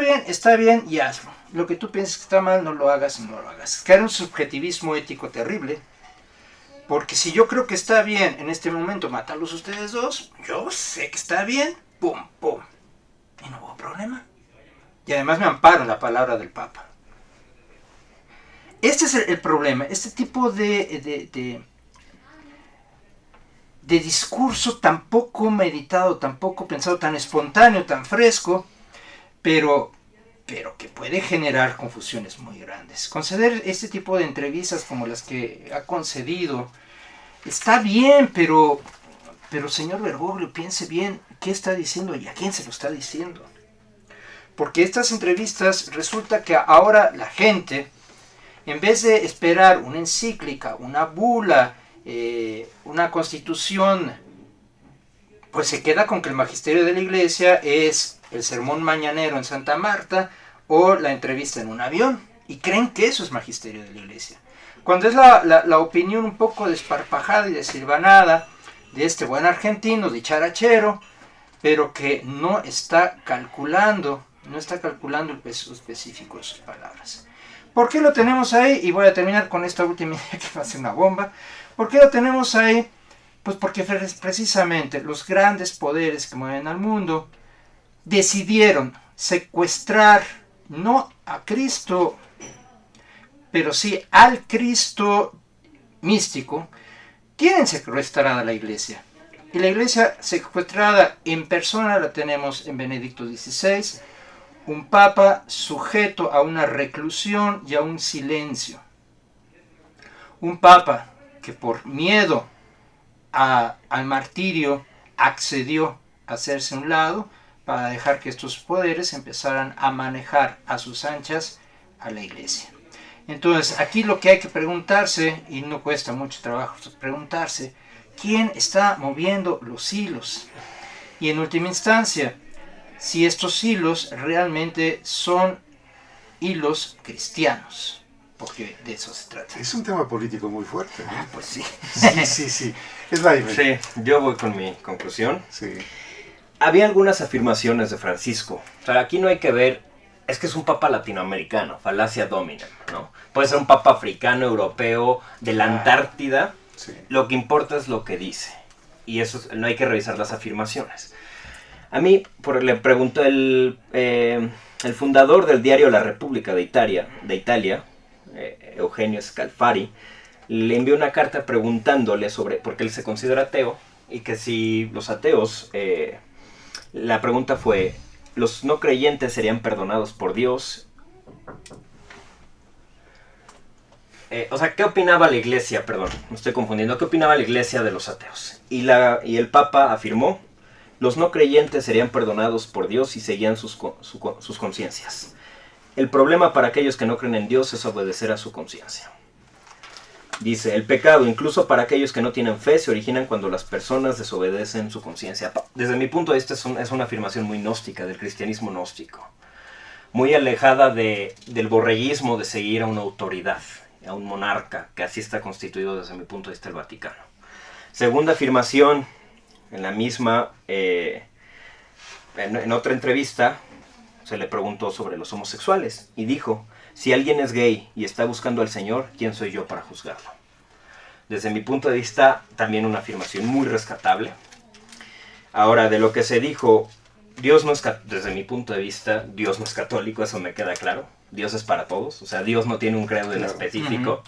bien y hazlo. Lo que tú piensas que está mal, no lo hagas. Caer en un subjetivismo ético terrible. Porque si yo creo que está bien en este momento matarlos ustedes dos, yo sé que está bien, pum, pum. Y no hubo problema. Y además me amparo en la palabra del Papa. Este es el problema. Este tipo de discurso tan poco meditado, tan poco pensado, tan espontáneo, tan fresco, pero que puede generar confusiones muy grandes. Conceder este tipo de entrevistas como las que ha concedido está bien, pero señor Bergoglio, piense bien qué está diciendo y a quién se lo está diciendo. Porque estas entrevistas resulta que ahora la gente, en vez de esperar una encíclica, una bula, una constitución, pues se queda con que el magisterio de la iglesia es el sermón mañanero en Santa Marta o la entrevista en un avión, y creen que eso es magisterio de la iglesia, cuando es la opinión un poco desparpajada y desilvanada de este buen argentino dicharachero, pero que no está calculando el peso específico de sus palabras. ¿Por qué lo tenemos ahí? Y voy a terminar con esta última idea que va a ser una bomba. ¿Por qué lo tenemos ahí? Pues porque precisamente los grandes poderes que mueven al mundo decidieron secuestrar no a Cristo, pero sí al Cristo místico. Tienen secuestrada a la iglesia. Y la iglesia secuestrada en persona la tenemos en Benedicto XVI, un papa sujeto a una reclusión y a un silencio. Un papa que por miedo al martirio accedió hacerse a un lado para dejar que estos poderes empezaran a manejar a sus anchas a la iglesia. Entonces, aquí lo que hay que preguntarse, y no cuesta mucho trabajo preguntarse, ¿quién está moviendo los hilos? Y en última instancia, si estos hilos realmente son hilos cristianos, porque de eso se trata. Es un tema político muy fuerte, ¿no? Pues sí. Sí. Es la Sí, yo voy con mi conclusión. Sí. Había algunas afirmaciones de Francisco. O sea, aquí no hay que ver, es que es un papa latinoamericano, falacia dominem, ¿no? Puede ser un papa africano, europeo, de la Antártida. Sí. Lo que importa es lo que dice. Y eso no hay que revisar las afirmaciones. A mí, le preguntó el fundador del diario La República de Italia, Eugenio Scalfari, le envió una carta preguntándole sobre, porque él se considera ateo, y que si los ateos, la pregunta fue, ¿los no creyentes serían perdonados por Dios? O sea, ¿qué opinaba la iglesia? Perdón, me estoy confundiendo. ¿Qué opinaba la iglesia de los ateos? Y el Papa afirmó, los no creyentes serían perdonados por Dios si seguían sus conciencias. El problema para aquellos que no creen en Dios es obedecer a su conciencia. Dice, el pecado, incluso para aquellos que no tienen fe, se originan cuando las personas desobedecen su conciencia. Desde mi punto de vista es una afirmación muy gnóstica, del cristianismo gnóstico. Muy alejada del borreguismo de seguir a una autoridad, a un monarca, que así está constituido desde mi punto de vista el Vaticano. Segunda afirmación, en la misma, en otra entrevista, se le preguntó sobre los homosexuales y dijo, si alguien es gay y está buscando al Señor, ¿quién soy yo para juzgarlo? Desde mi punto de vista, también una afirmación muy rescatable. Ahora, de lo que se dijo, Dios no es, desde mi punto de vista, Dios no es católico, eso me queda claro. Dios es para todos, o sea, Dios no tiene un credo en específico.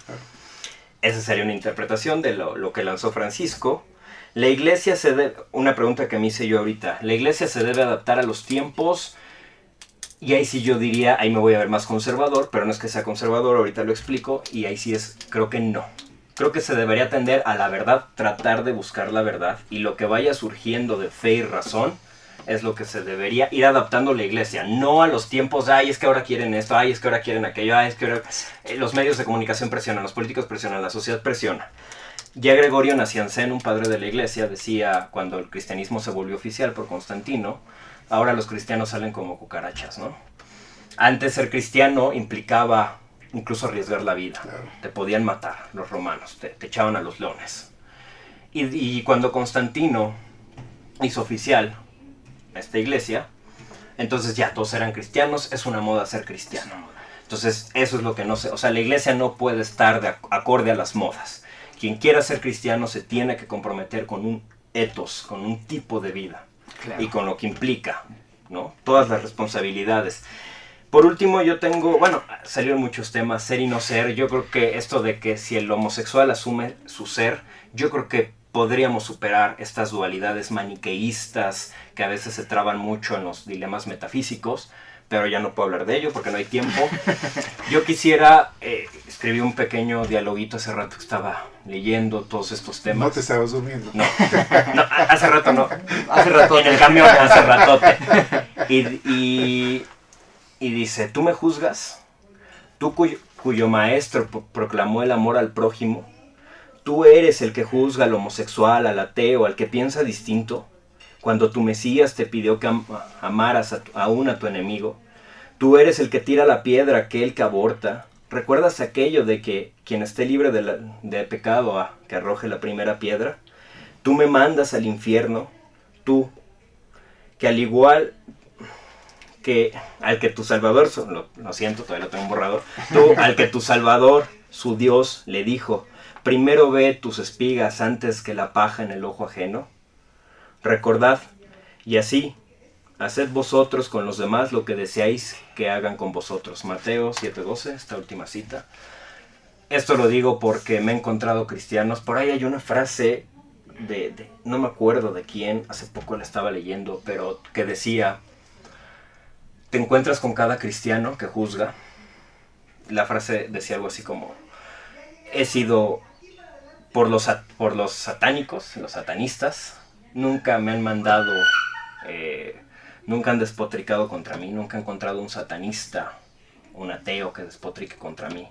Esa sería una interpretación de lo que lanzó Francisco. La iglesia una pregunta que me hice yo ahorita, ¿la iglesia se debe adaptar a los tiempos? Y ahí sí yo diría, ahí me voy a ver más conservador, pero no es que sea conservador, ahorita lo explico, y ahí sí creo que no. Creo que se debería tender a la verdad, tratar de buscar la verdad, y lo que vaya surgiendo de fe y razón es lo que se debería ir adaptando la iglesia, no a los tiempos, ay, es que ahora quieren esto, ay, es que ahora quieren aquello, ay, es que ahora... los medios de comunicación presionan, los políticos presionan, la sociedad presiona. Ya Gregorio Naciancén, un padre de la iglesia, decía, cuando el cristianismo se volvió oficial por Constantino, ahora los cristianos salen como cucarachas, ¿no? Antes ser cristiano implicaba incluso arriesgar la vida. Claro. Te podían matar los romanos, te echaban a los leones. Y cuando Constantino hizo oficial esta iglesia, entonces ya todos eran cristianos, es una moda ser cristiano. Entonces eso es lo que no sé, o sea, la iglesia no puede estar acorde a las modas. Quien quiera ser cristiano se tiene que comprometer con un ethos, con un tipo de vida. Claro. Y con lo que implica, ¿no? Todas las responsabilidades. Por último, yo tengo, bueno, salieron muchos temas, ser y no ser. Yo creo que esto de que si el homosexual asume su ser, yo creo que podríamos superar estas dualidades maniqueístas que a veces se traban mucho en los dilemas metafísicos, pero ya no puedo hablar de ello porque no hay tiempo. Yo quisiera, escribí un pequeño dialoguito hace rato que estaba leyendo todos estos temas. ¿No te estabas durmiendo? No, hace rato no. Hace rato en el camión, hace ratote. Y dice, ¿tú me juzgas? Tú cuyo maestro proclamó el amor al prójimo, tú eres el que juzga al homosexual, al ateo, al que piensa distinto. Cuando tu Mesías te pidió que amaras aún a tu enemigo, tú eres el que tira la piedra a aquel que aborta. ¿Recuerdas aquello de que quien esté libre de pecado que arroje la primera piedra? Tú me mandas al infierno, tú, que al igual que al que tu Salvador, lo siento, todavía lo tengo un borrador, tú, al que tu Salvador, su Dios, le dijo, primero ve tus espigas antes que la paja en el ojo ajeno. Recordad, y así, haced vosotros con los demás lo que deseáis que hagan con vosotros. Mateo 7:12, esta última cita. Esto lo digo porque me he encontrado cristianos. Por ahí hay una frase no me acuerdo de quién, hace poco la estaba leyendo, pero que decía, te encuentras con cada cristiano que juzga. La frase decía algo así como, he sido por los satánicos, los satanistas, nunca me han mandado Nunca han despotricado contra mí, nunca he encontrado un satanista, un ateo que despotrique contra mí,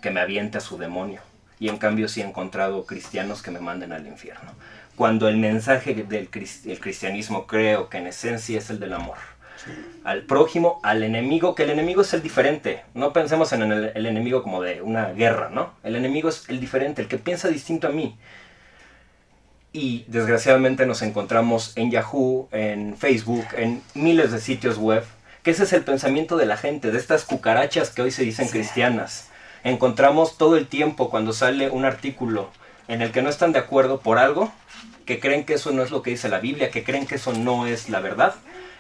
que me aviente a su demonio. Y en cambio sí he encontrado cristianos que me manden al infierno. Cuando el mensaje del cristianismo creo que en esencia es el del amor. Al prójimo, al enemigo, que el enemigo es el diferente. No pensemos en el enemigo como de una guerra, ¿no? El enemigo es el diferente, el que piensa distinto a mí. Y desgraciadamente nos encontramos en Yahoo, en Facebook, en miles de sitios web, que ese es el pensamiento de la gente, de estas cucarachas que hoy se dicen cristianas. Encontramos todo el tiempo cuando sale un artículo en el que no están de acuerdo por algo, que creen que eso no es lo que dice la Biblia, que creen que eso no es la verdad,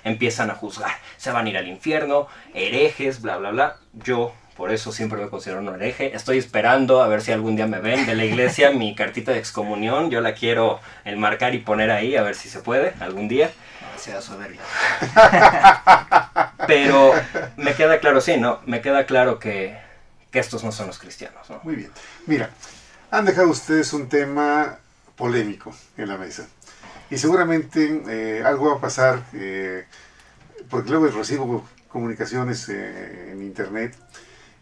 empiezan a juzgar, se van a ir al infierno, herejes, bla, bla, bla. Yo, por eso siempre me considero un hereje. Estoy esperando a ver si algún día me ven de la iglesia mi cartita de excomunión. Yo la quiero enmarcar y poner ahí, a ver si se puede, algún día. Sea soberbio. Pero me queda claro, sí, ¿no? Me queda claro que estos no son los cristianos, ¿no? Muy bien. Mira, han dejado ustedes un tema polémico en la mesa. Y seguramente algo va a pasar, porque luego recibo comunicaciones en internet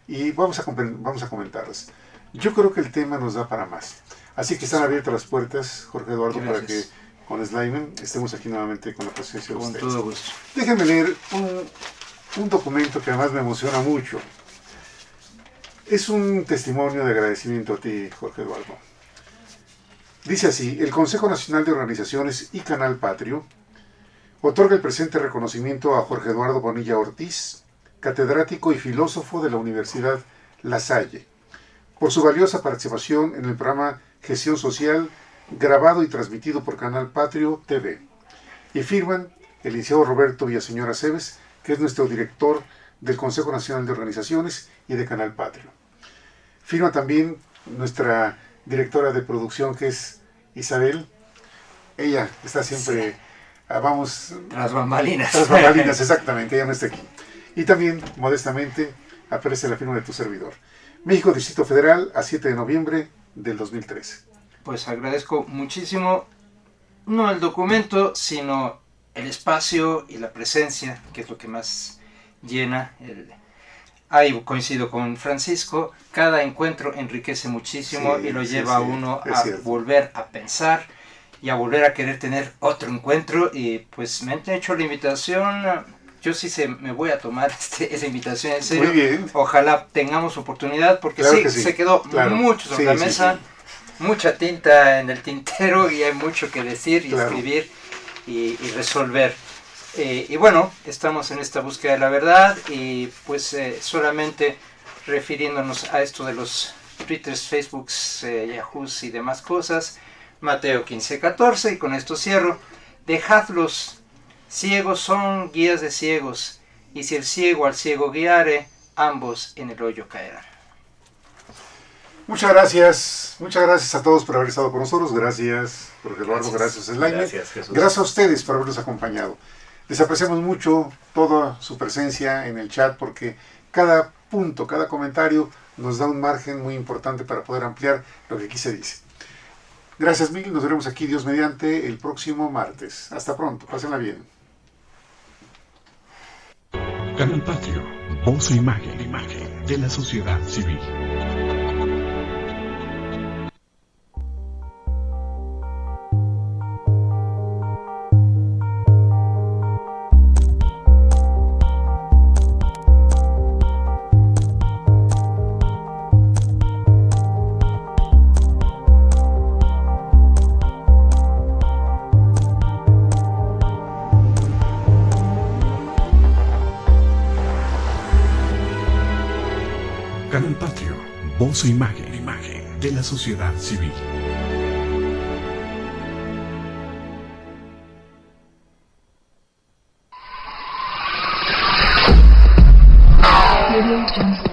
y vamos a comentarlas. Yo creo que el tema nos da para más. Así que están abiertas las puertas, Jorge Eduardo, Gracias. para que con Slayman estemos aquí nuevamente con la presencia de Con ustedes. todo gusto. Déjenme leer un documento que además me emociona mucho. Es un testimonio de agradecimiento a ti, Jorge Eduardo. Dice así: el Consejo Nacional de Organizaciones y Canal Patrio otorga el presente reconocimiento a Jorge Eduardo Bonilla Ortiz, catedrático y filósofo de la Universidad La Salle, por su valiosa participación en el programa Gestión Social, grabado y transmitido por Canal Patrio TV. Y firman el licenciado Roberto Villaseñor Aceves, que es nuestro director del Consejo Nacional de Organizaciones y de Canal Patrio. Firma también nuestra directora de producción, que es Isabel. Ella está siempre, vamos... Tras bambalinas. Tras bambalinas, exactamente, ella no está aquí. Y también, modestamente, aparece la firma de tu servidor. México, Distrito Federal, a 7 de noviembre del 2013. Pues agradezco muchísimo, no el documento, sino el espacio y la presencia, que es lo que más llena. Ahí coincido con Francisco, cada encuentro enriquece muchísimo y lo lleva a uno a volver a pensar y a volver a querer tener otro encuentro. Y pues me han hecho la invitación, yo sí me voy a tomar esa invitación en serio. Muy bien. Ojalá tengamos oportunidad, porque Claro sí, que sí, se quedó claro. mucho sobre la mesa. Mucha tinta en el tintero y hay mucho que decir y escribir y resolver. Y bueno, estamos en esta búsqueda de la verdad y pues solamente refiriéndonos a esto de los Twitters, Facebooks, Yahoos y demás cosas. Mateo 15:14, y con esto cierro. Dejadlos, ciegos son guías de ciegos, y si el ciego al ciego guiare, ambos en el hoyo caerán. Muchas gracias a todos por haber estado con nosotros. Gracias, Jorge Eduardo, gracias, Slayman. Gracias, Jesús. Gracias a ustedes por habernos acompañado. Les apreciamos mucho toda su presencia en el chat, porque cada punto, cada comentario nos da un margen muy importante para poder ampliar lo que aquí se dice. Gracias mil, nos veremos aquí, Dios mediante, el próximo martes. Hasta pronto, pásenla bien. Canal Patrio, voz e imagen de la sociedad civil. Canal Patrio, voz e imagen de la sociedad civil. Radio Jungle.